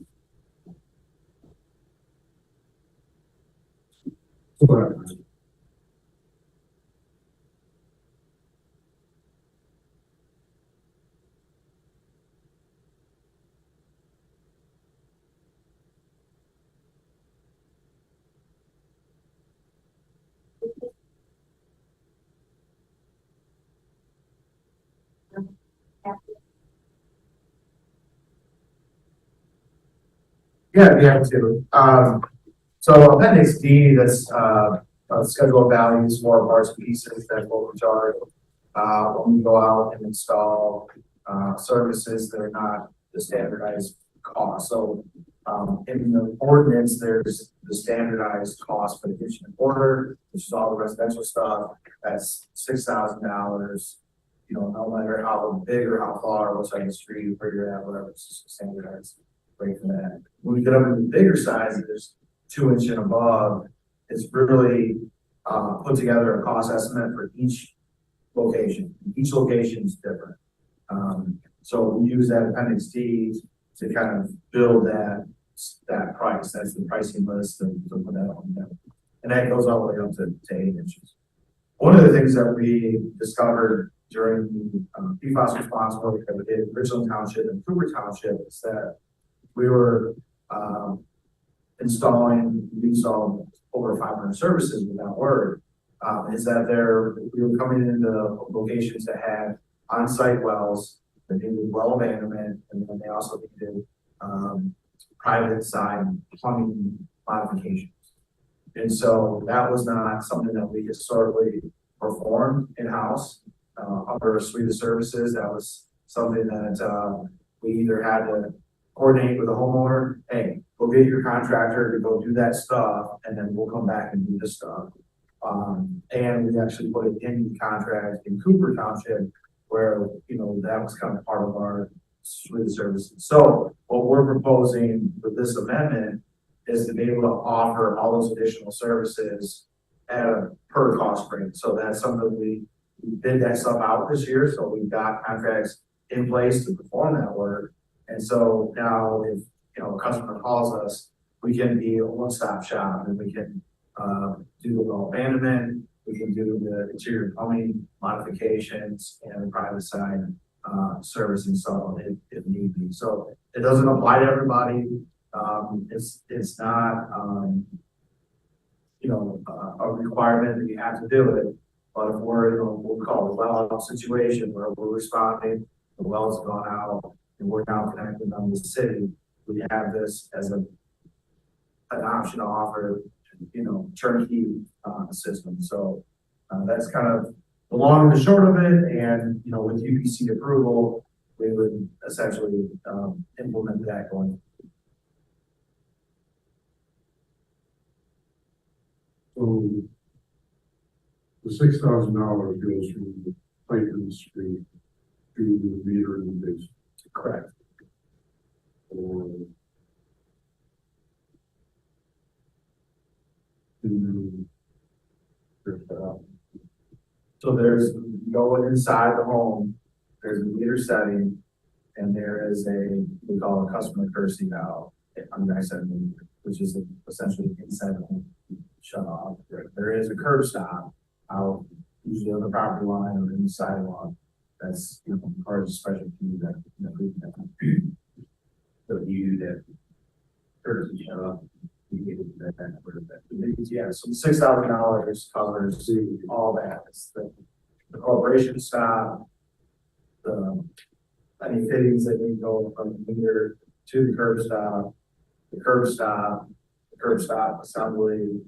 Yeah, I'd be happy to. So appendix D, that's, schedule of values for parts and pieces that will charge. When we go out and install, services that are not the standardized cost. So, in the ordinance, there's the standardized cost for the kitchen order, which is all the residential stuff. That's $6,000. You know, no matter how big or how far, what side of the street, where you're at, whatever, it's just standardized rate for that. When we get up to the bigger size, there's 2-inch and above, it's really put together a cost estimate for each location. Each location is different. So we use that appendix D to kind of build that price. That's the pricing list and to put that on there. And that goes all the way up to 8 inches. One of the things that we discovered during the PFAS response work that we did in Richland Township and Cooper Township is that we were we installed over 500 services with that word, is that we were coming into locations that had on-site wells, that needed well abandonment, and then they also needed private side plumbing modifications. And so that was not something that we historically performed in-house under a suite of services. That was something that we either had to coordinate with the homeowner, hey, go get your contractor to go do that stuff, and then we'll come back and do this stuff. And we actually put it in the contract in Cooper Township, where, you know, that was kind of part of our suite of services. So what we're proposing with this amendment is to be able to offer all those additional services at a per cost rate. So that's something we bid that stuff out this year. So we've got contracts in place to perform that work. And so now if, you know, a customer calls us, we can be a one-stop shop, and we can do the well abandonment, we can do the interior plumbing modifications and the private side service install if need be. So it doesn't apply to everybody. It's not you know, a requirement that you have to do it. But if we're, you know, what we call a well out situation where we're responding, the well's gone out, and we're now connected on the city, we have this as an option to offer, you know, turnkey system. So that's kind of the long and the short of it. And, you know, with UPC approval, we would essentially implement that going. So the $6,000 goes from the pipe in the street to the meter in the basement. Correct. Or So there's, you go inside the home, there's a meter setting, and there is we call a customer courtesy valve on the backside of the meter, which is essentially inside the home shut off. There is a curb stop out, usually on the property line or in the sidewalk. That's, part of the special key that we can. So you do that courtesy shut off. You get it that. Yeah, so $6,000 covers all that. It's the corporation stop, any fittings that need to go from the meter to the curb stop, the curb stop assembly,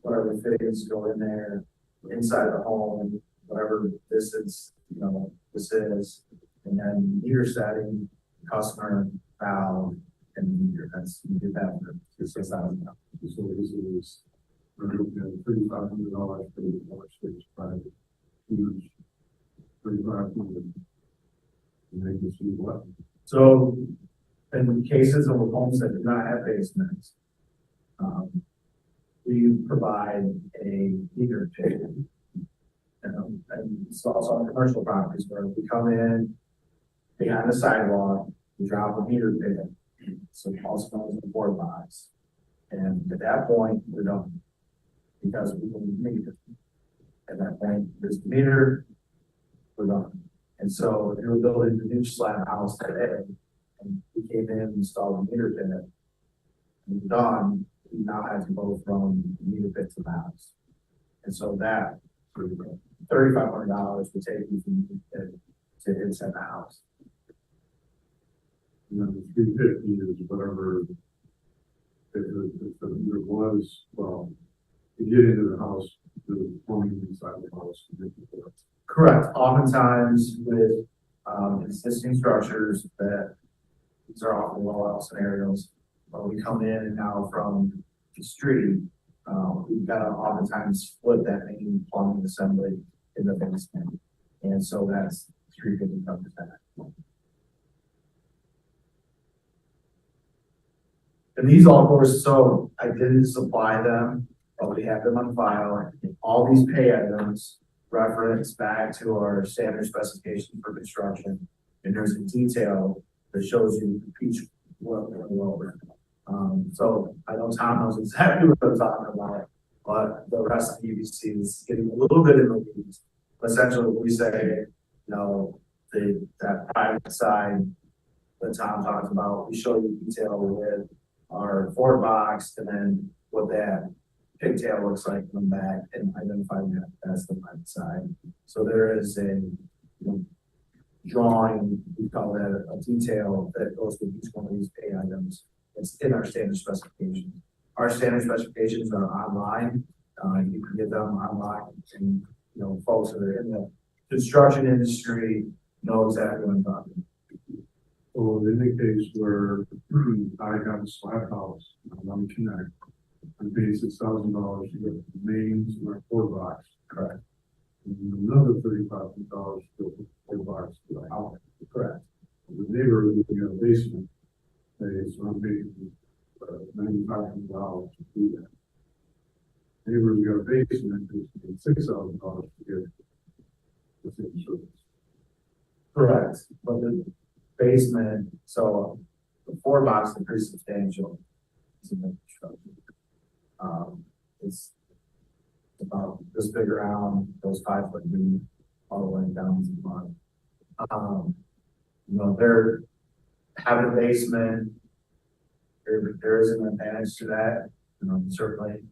whatever fittings go in there, inside the home, whatever distance, this is, and then meter setting, customer, valve, and meter. You do that for $6,000. So this is $3,500 for the water stage private, huge, $3,500. And they can see what? So, in cases of homes that do not have basements, we provide a meter pit. And it's also on commercial properties where we come in behind the sidewalk, we drop a meter pit, so it also known as a board box. And at that point, we're done because we can meter. At that point, there's the meter, we're done. And so if you're building a new slab house today, and we came in and installed a meter pit, and we're done, we now have to go from the meter pit to the house. And so that $3,500 would take you from the pit to inside the house. And then the 350 is whatever, if the meter was, well, to get into the house, the plumbing inside the house. Correct. Oftentimes with existing structures that these are often blowout scenarios, where we come in and now from the street, we've got to oftentimes split that main plumbing assembly in the basement. And so that's $350 covers that. And these all, of course, so I didn't supply them, but we have them on file. All these pay items reference back to our standard specification for construction. And there's a detail that shows you each what we're over. So I know Tom knows exactly what I'm talking about, but the rest of the UBC is getting a little bit in the weeds. Essentially, we say, that private side that Tom talks about, we show you detail with our Ford box and then what that pigtail looks like from back and identify that that's the private side. So there is a drawing, we call that a detail that goes with each one of these pay items. It's in our standard specifications. Our standard specifications are online. You can get them online, and folks that are in the construction industry know exactly what I'm talking about. So in the case where I got a slab house, I'm connect, I'm paying $6,000 to get the mains and my floor box. Correct. And another $3,500 to go for the floor box to the house. Correct. The neighbor living in a basement pays, so I'm paying $9,500 to do that. Neighbor's got a basement, is paying $6,000 to get the same service. Correct. But the basement, so the floor box is pretty substantial. It's a big construction. It's about this big around, goes 5 foot deep, all the way down to the bottom. They're having a basement. There is an advantage to that, certainly,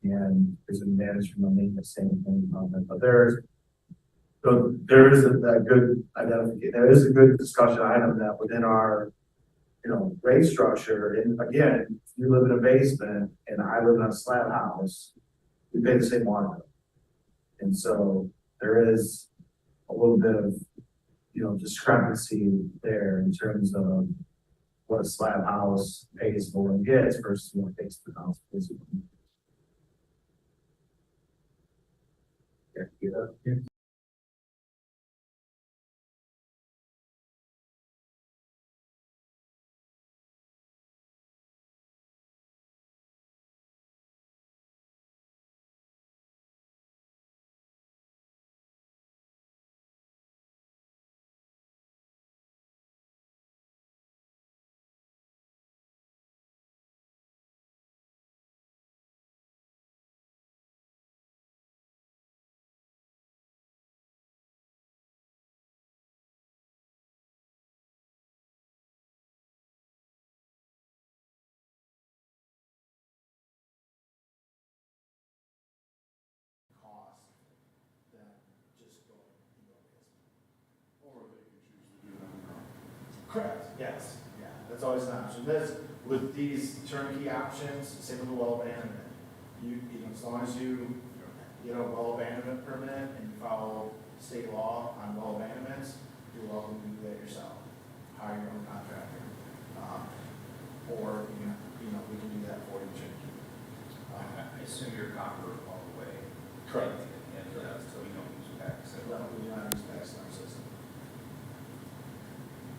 and there's an advantage from the maintenance standpoint on it. But there is a good identification. There is a good discussion item that within our rate structure. And again, if you live in a basement and I live in a slab house, we pay the same water bill. And so there is a little bit of discrepancy there in terms of what a slab house pays for and gets versus what it pays for the house. Yeah. Correct, yes, yeah, that's always an option. With these turnkey options, same with the well abandonment. You know, as long as you get a well abandonment permit and you follow state law on well abandonments, you're welcome to do that yourself. Hire your own contractor. Or, we can do that for you, turnkey. I assume you're copper all the way. Correct. And, so you don't use packs. No, we do not use that in our system.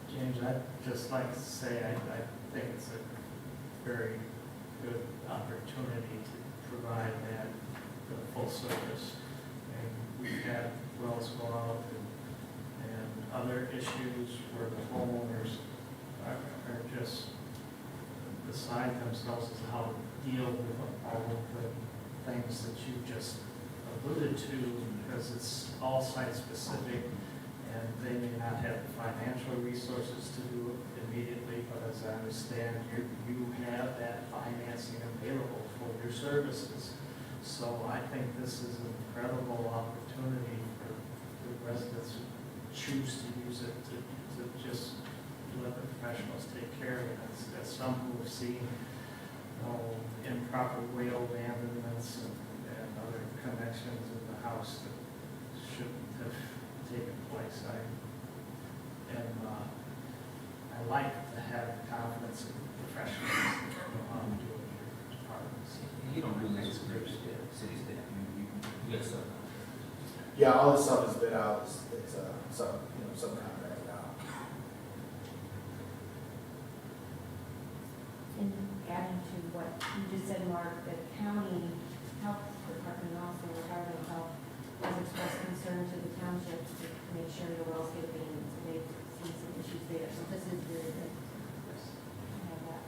James, I'd just like to say, I think it's a very good opportunity to provide that full service. And we've had wells go out and other issues where the homeowners are just beside themselves as how to deal with all of the things that you just alluded to, because it's all site specific. And they may not have the financial resources to do it immediately, but as I understand, you have that financing available for your services. So I think this is an incredible opportunity for the residents who choose to use it to just let the professionals take care of it. As some who have seen, improper well abandonments and other connections in the house that shouldn't have taken place. I like to have confidence in professionals that know how to do it in your departments. You don't do this for city staff, you get stuff. Yeah, all this stuff is bid out, it's subcontracted out. And adding to what you just said, Mark, the county health department also, Department of Health, has expressed concern to the townships to make sure the wells get abandoned, so they've seen some issues there, so this is really good. to have that.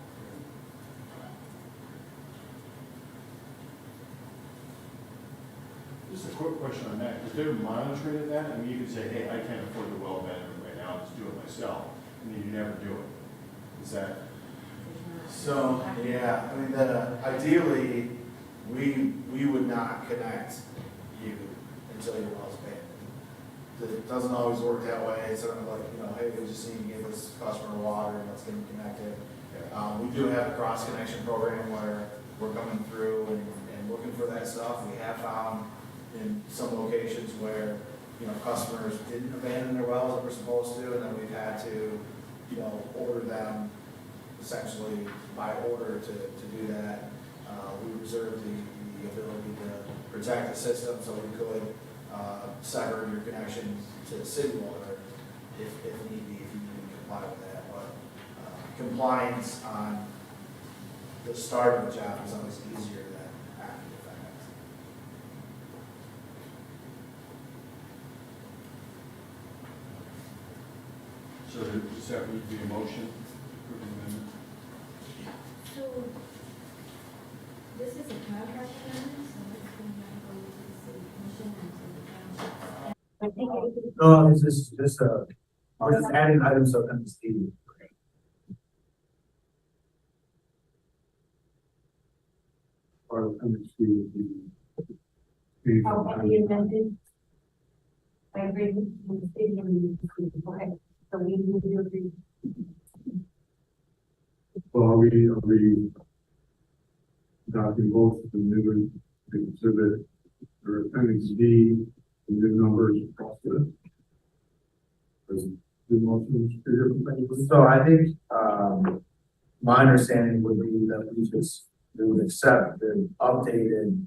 Just a quick question on that, if they're monitoring that, I mean, you could say, hey, I can't afford the well abandonment right now, just do it myself, and then you never do it. Is that? So, yeah, I mean, ideally, we would not connect you until your well's abandoned. It doesn't always work that way. It's sort of like, hey, we just need to give this customer water and let's get them connected. We do have a cross-connection program where we're coming through and looking for that stuff. We have found in some locations where, customers didn't abandon their wells that we're supposed to, and then we've had to, order them essentially by order to do that. We reserve the ability to protect the system, so we could sever your connection to the city water if need be, if you can comply with that. But compliance on the start of the job is always easier than after the fact. So does that need to be a motion for the amendment? So, this is a contract amendment, so it's going to go to the city commission and to the township. I think it No, it's just we're just adding items of MSD. Part of MSD would be. can be amended. I agree with the city and the, okay, so we need to agree. Well, are we adopting both the new exhibit or appendix D, the new numbers across the? Two motions, two different things? So I think, my understanding would be that we would accept the updated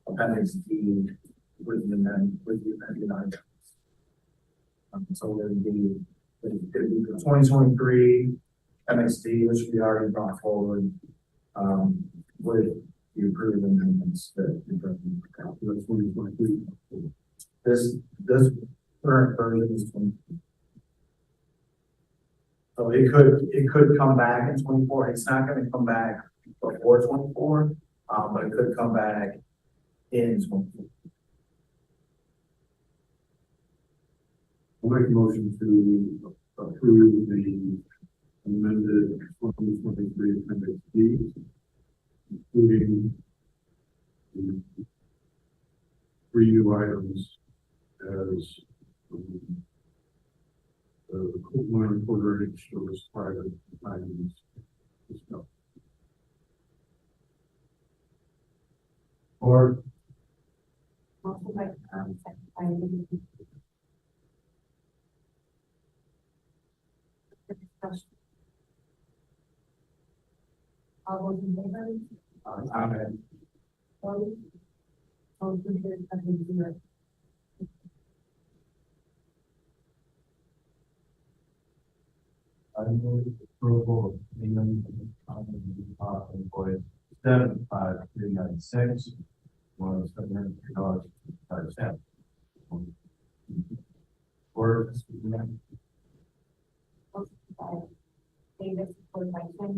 appendix D with the amended items. So it would be the 2023 MXD, which we already brought forward, with the approved amendments that the president put out. That's 2023. This current version is 20. So it could come back in 24. It's not going to come back before 24, but it could come back in 24. I'll make a motion to approve the amended 2023 appendix D, including the three new items as the one quarter inch was private. Items. Or Motion by Tom, second by Lee. Discussion. All those in favor? Opposed? Motion carries 7-0. I move approval of payment of invoice 75396 was $703.05. Or Motion by Davis, supported by Tim.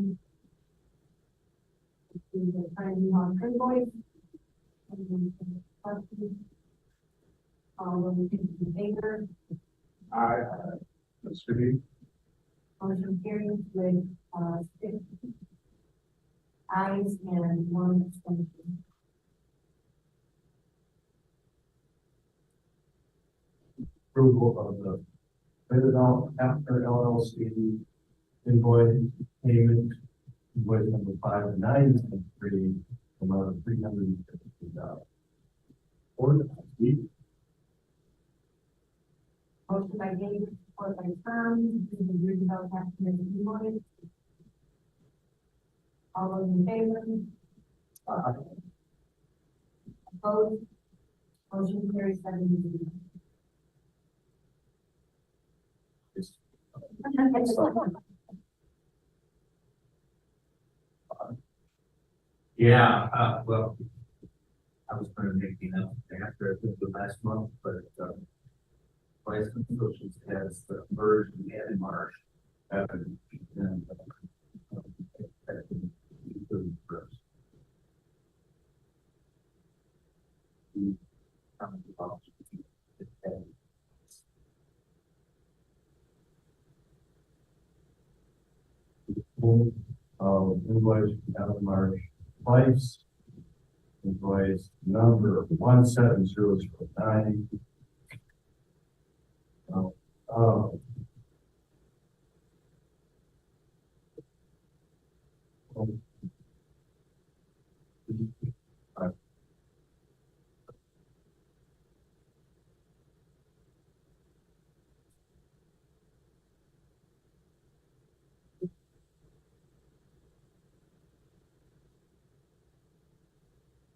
To the signing on invoice. All those in favor? Mr. B. Motion carries with, 6 ayes and 1 abstention. approval of the Residential After LLC invoice payment, invoice number 5993, amount of $352. Or Motion by Davis, supported by Tom, to the redevelopment tax committee invoice. All those in favor? Opposed? Motion carries 7-0. Yeah, well, I was going to make the announcement after the last month, but, License Associates has the merged we had in March. And, invoice out of March twice. Invoice number 17009.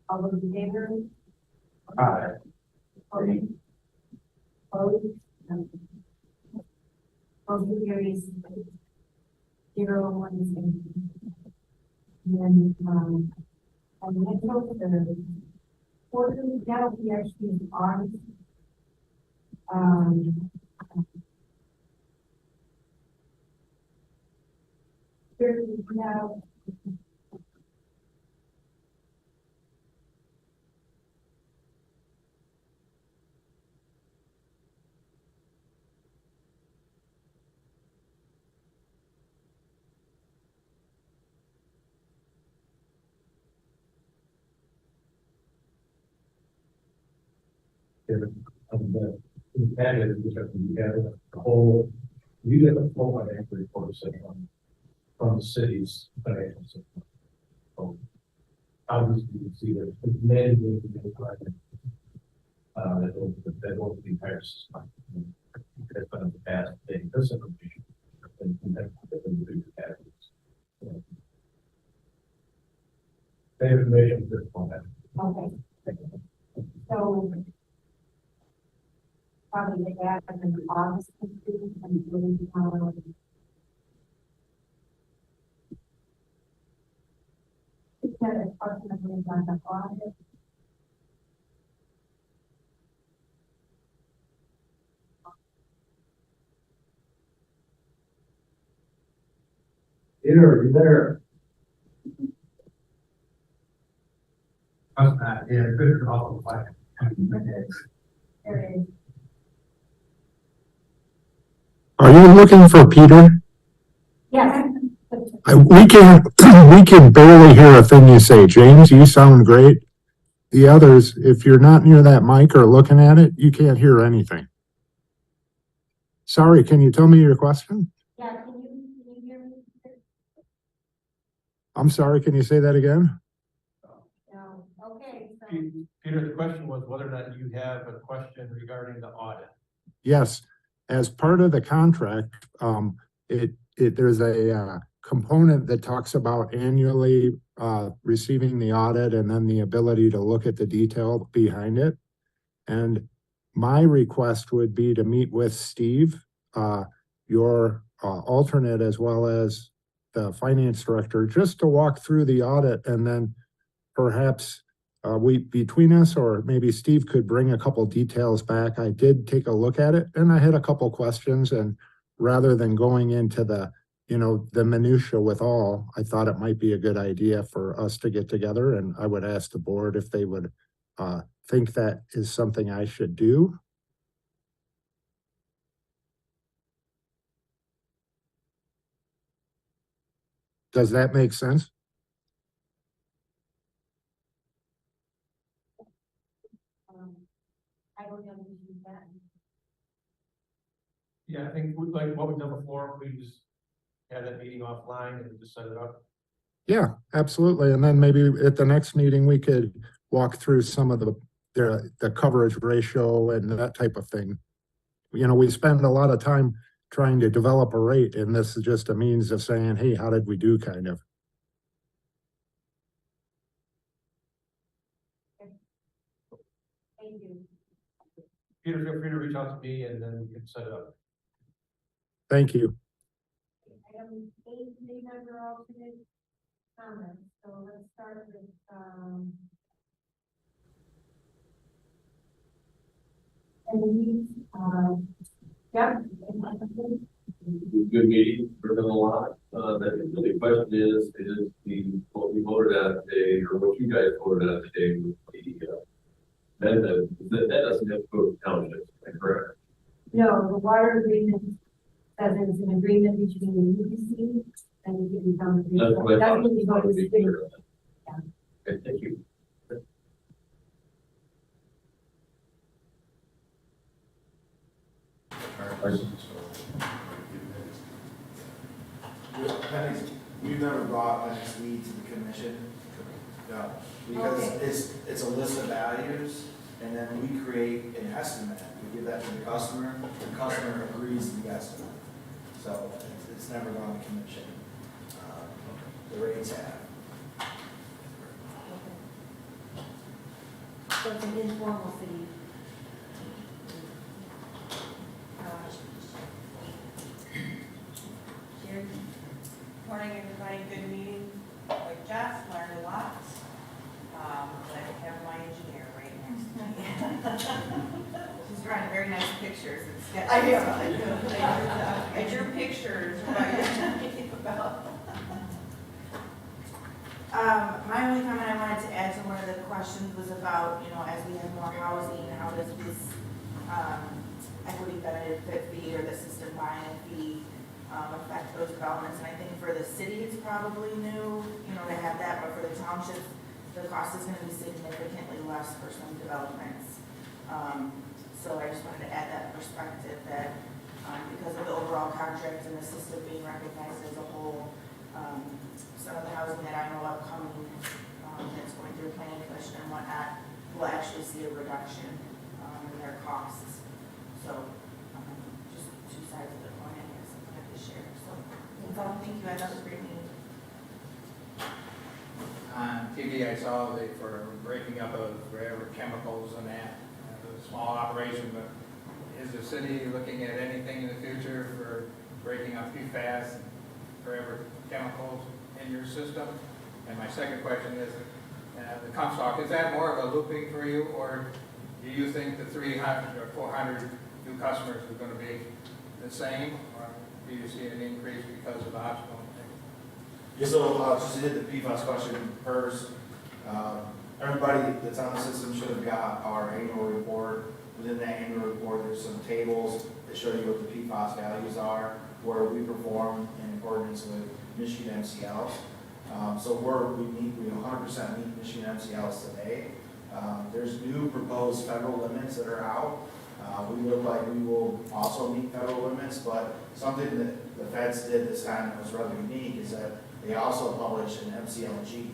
All those in favor? Aye. Opposed? Motion carries 0-1 abstention. And then, and let's go to the quarterly, that'll be actually August. There's now. That is, we have the whole, you get a full financial report set from the city's financial system. So obviously you can see that it's managing the project. That will be entire system. That's been the past thing, this information. And that's been the bigger categories. The information is good for that. Okay. So probably the gap in the August and really, it's kind of approximately on the August. Peter, are you there? Yeah, good call. There is. Are you looking for Peter? Yes. We can barely hear a thing you say. James, you sound great. The others, if you're not near that mic or looking at it, you can't hear anything. Sorry, can you tell me your question? Yeah, can you hear me? I'm sorry, can you say that again? No, okay, so. Peter, the question was whether or not you have a question regarding the audit. Yes, as part of the contract, there's a component that talks about annually receiving the audit and then the ability to look at the detail behind it. And my request would be to meet with Steve, your alternate, as well as the finance director, just to walk through the audit, and then perhaps between us, or maybe Steve could bring a couple details back. I did take a look at it and I had a couple questions, and rather than going into the minutia with all, I thought it might be a good idea for us to get together, and I would ask the board if they would think that is something I should do. Does that make sense? I don't know if you do that. Yeah, I think like what we've done before, we just had that meeting offline and just set it up. Yeah, absolutely. And then maybe at the next meeting, we could walk through some of the coverage ratio and that type of thing. We spend a lot of time trying to develop a rate, and this is just a means of saying, hey, how did we do, kind of. Thank you. Peter, feel free to reach out to me and then we can set it up. Thank you. Item 8, member alternate comments. So let's start with, yeah. Good meeting, we're gonna lot. The question is what we voted on today, or what you guys voted on today with that doesn't have to go to township, is that correct? No, the water agreement says it's an agreement between the UPC and the city council. That's what I thought. That's what we voted to do. Okay, thank you. We've never brought NXV to the commission. No, because Okay. it's a list of values, and then we create an estimate. We give that to the customer agrees to the estimate. So it's never gone to commission. The rates have. So it's an informal city. Sherry? Morning, everybody, good meeting. Like Jeff, learned a lot. I have my engineer right next to me. She's drawing very nice pictures. I know. I drew pictures of what you're talking about. My only comment I wanted to add to one of the questions was about, as we have more housing, how does this equity benefit fee or the system buy-in fee affect those developments? And I think for the city, it's probably new, to have that, but for the townships, the cost is going to be significantly less for some developments. So I just wanted to add that perspective that because of the overall contract and the system being recognized as a whole, some of the housing that I know upcoming that's going through planning commission and whatnot will actually see a reduction in their costs. So just two sides of the coin, I guess, I have to share. So thank you. I thought it was a great meeting. On TV, I saw for breaking up of forever chemicals and that, a small operation, but is the city looking at anything in the future for breaking up PFAS and forever chemicals in your system? And my second question is, the Comstock, is that more of a looping for you, or do you think the 300 or 400 new customers are going to be the same, or do you see an increase because of optional? Yeah, so just to hit the PFAS question first, everybody that's on the system should have got our annual report. Within that annual report, there's some tables that show you what the PFAS values are, where we perform in accordance with Michigan MCLs. So we 100% meet Michigan MCLs today. There's new proposed federal limits that are out We look like we will also meet federal limits, but something that the feds did this time that was rather unique is that they also published an MCLG.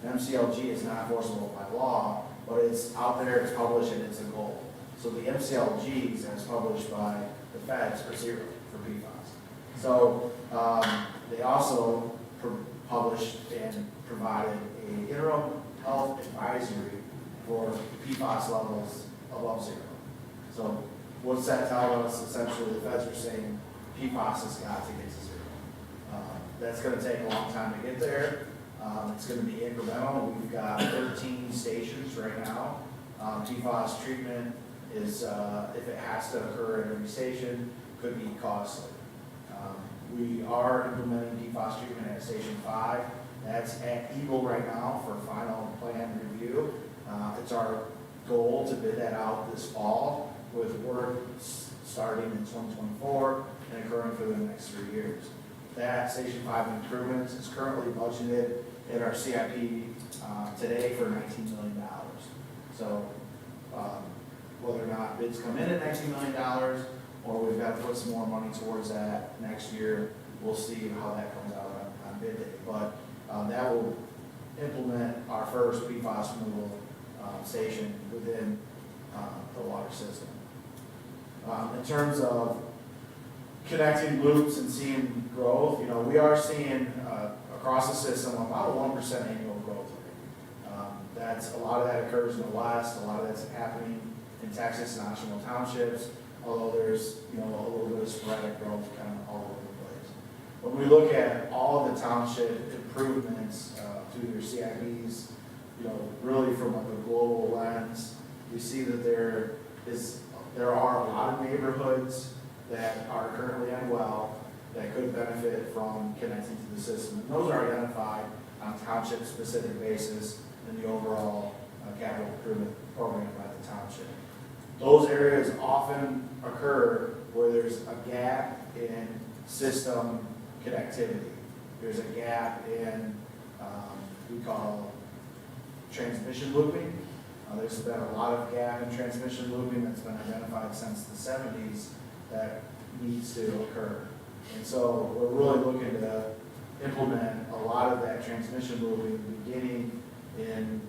An MCLG is not enforceable by law, but it's out there, it's published, and it's a goal. So the MCLGs, as published by the feds, are 0 for PFAS. So they also published and provided an interim health advisory for PFAS levels above 0. So what's that telling us? Essentially, the feds are saying PFAS has got to get to 0. That's going to take a long time to get there. It's going to be incremental. We've got 13 stations right now. PFAS treatment is, if it has to occur at every station, could be costly. We are implementing PFAS treatment at Station 5. That's at Eagle right now for final plan review. It's our goal to bid that out this fall, with work starting in 2024 and occurring for the next 3 years. That Station 5 improvements is currently budgeted in our CIP today for $19 million. So whether or not bids come in at $19 million or we've got to put some more money towards that next year, we'll see how that comes out on bid day. But that will implement our first PFAS removal station within the water system. In terms of connecting loops and seeing growth, we are seeing across the system about a 1% annual growth rate. That's a lot of that occurs in the West, a lot of that's happening in Texas and Oshawa townships, although there's a little bit of sporadic growth kind of all over the place. When we look at all of the township improvements through their CIPs, really from like a global lens, we see that there are a lot of neighborhoods that are currently unwell that could benefit from connecting to the system. And those are identified on a township-specific basis in the overall capital improvement program by the township. Those areas often occur where there's a gap in system connectivity. There's a gap in, we call transmission looping. There's been a lot of gap in transmission looping that's been identified since the 70s that needs to occur. And so we're really looking to implement a lot of that transmission looping beginning in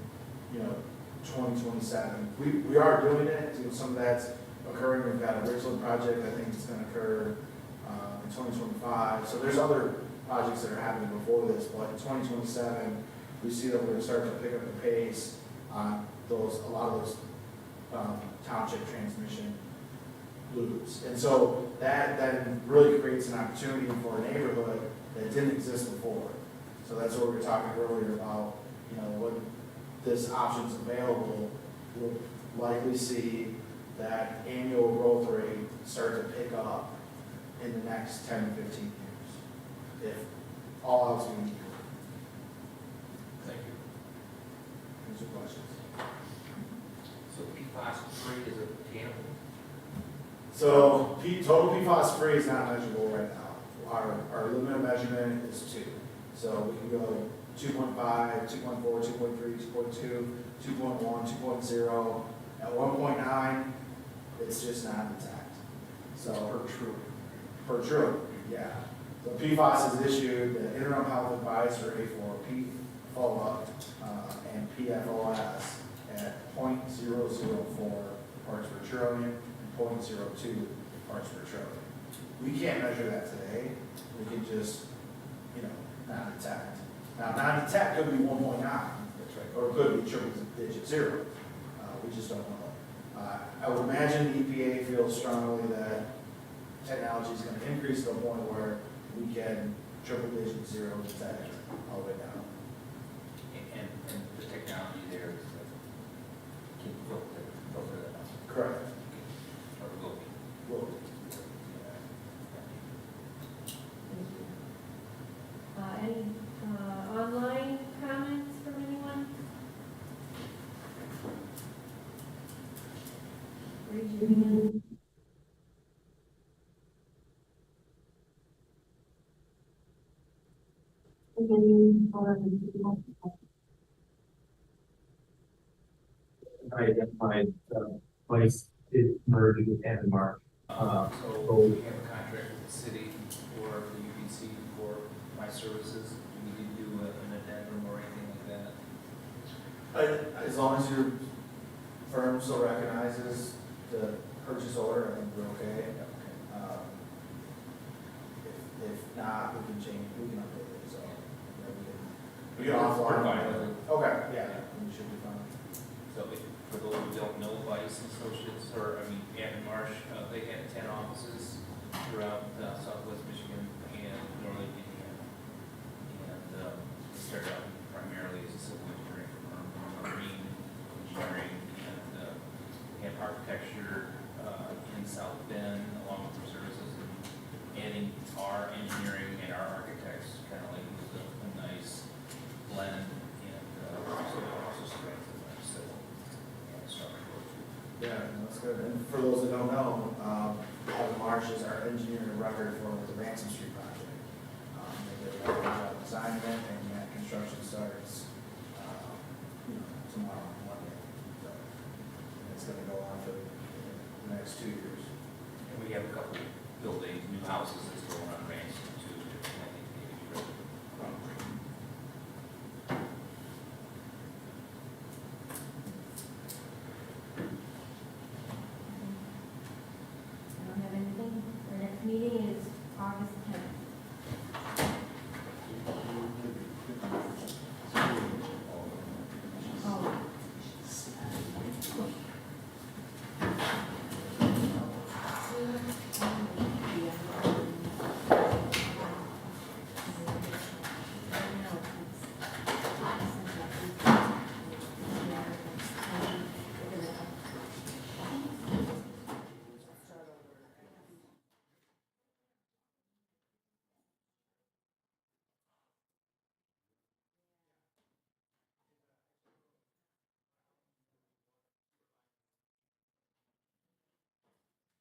2027. We are doing it. Some of that's occurring. We've got a Ridgeland project I think it's going to occur in 2025. So there's other projects that are happening before this, but in 2027 we see that we're going to start to pick up the pace on a lot of those township transmission loops. And so that then really creates an opportunity for a neighborhood that didn't exist before. So that's what we were talking earlier about, when this option's available, we'll likely see that annual growth rate start to pick up in the next 10 to 15 years, if all else being equal. Thank you. Any questions? So PFAS free is obtainable? So total PFAS free is not measurable right now. Our limit of measurement is 2. So we can go 2.5, 2.4, 2.3, 2.2, 2.1, 2.0. At 1.9, it's just not detect. So per true, yeah. So PFAS is issued the interim health advisory for PFOA and PFOS at 0.004 parts per trillion and 0.02 parts per trillion. We can't measure that today. We can just, not detect. Now, not detect could be 1.9, that's right, or it could be triple digit 0. We just don't know. I would imagine the EPA feels strongly that technology is going to increase to a point where we can triple digit 0 detect all the way down. And the technology there is can filter that out. Correct. Or will be. Will be. Any online comments from anyone? Raise your hand. I identified place it merged with Marsh. So we have a contract with the city for the UBC for my services. Do we need to do an addendum or anything like that? As long as your firm still recognizes the purchase order, I think we're okay. If not, we can change, we can update it, so. We can offline. Okay, yeah, we should be fine. So for those who don't know, Vice Associates, or I mean, Ann Marsh, they had 10 offices throughout Southwest Michigan and Northern Indiana. And started out primarily as a civil engineering firm, marine engineering, and we had architecture in South Bend along with our services, and adding our engineering and our architects kind of like was a nice blend, and also strengthened our civil and structural. Yeah, that's good. And for those that don't know, Kevin Marsh is our engineer of record for the Ransom Street project. They did a good job designing it, and that construction starts tomorrow, Monday. So it's going to go on for the next 2 years. And we have a couple buildings, new houses that's going on Ransom too, that I think maybe really groundbreaking. I don't have anything. Our next meeting is August 10th.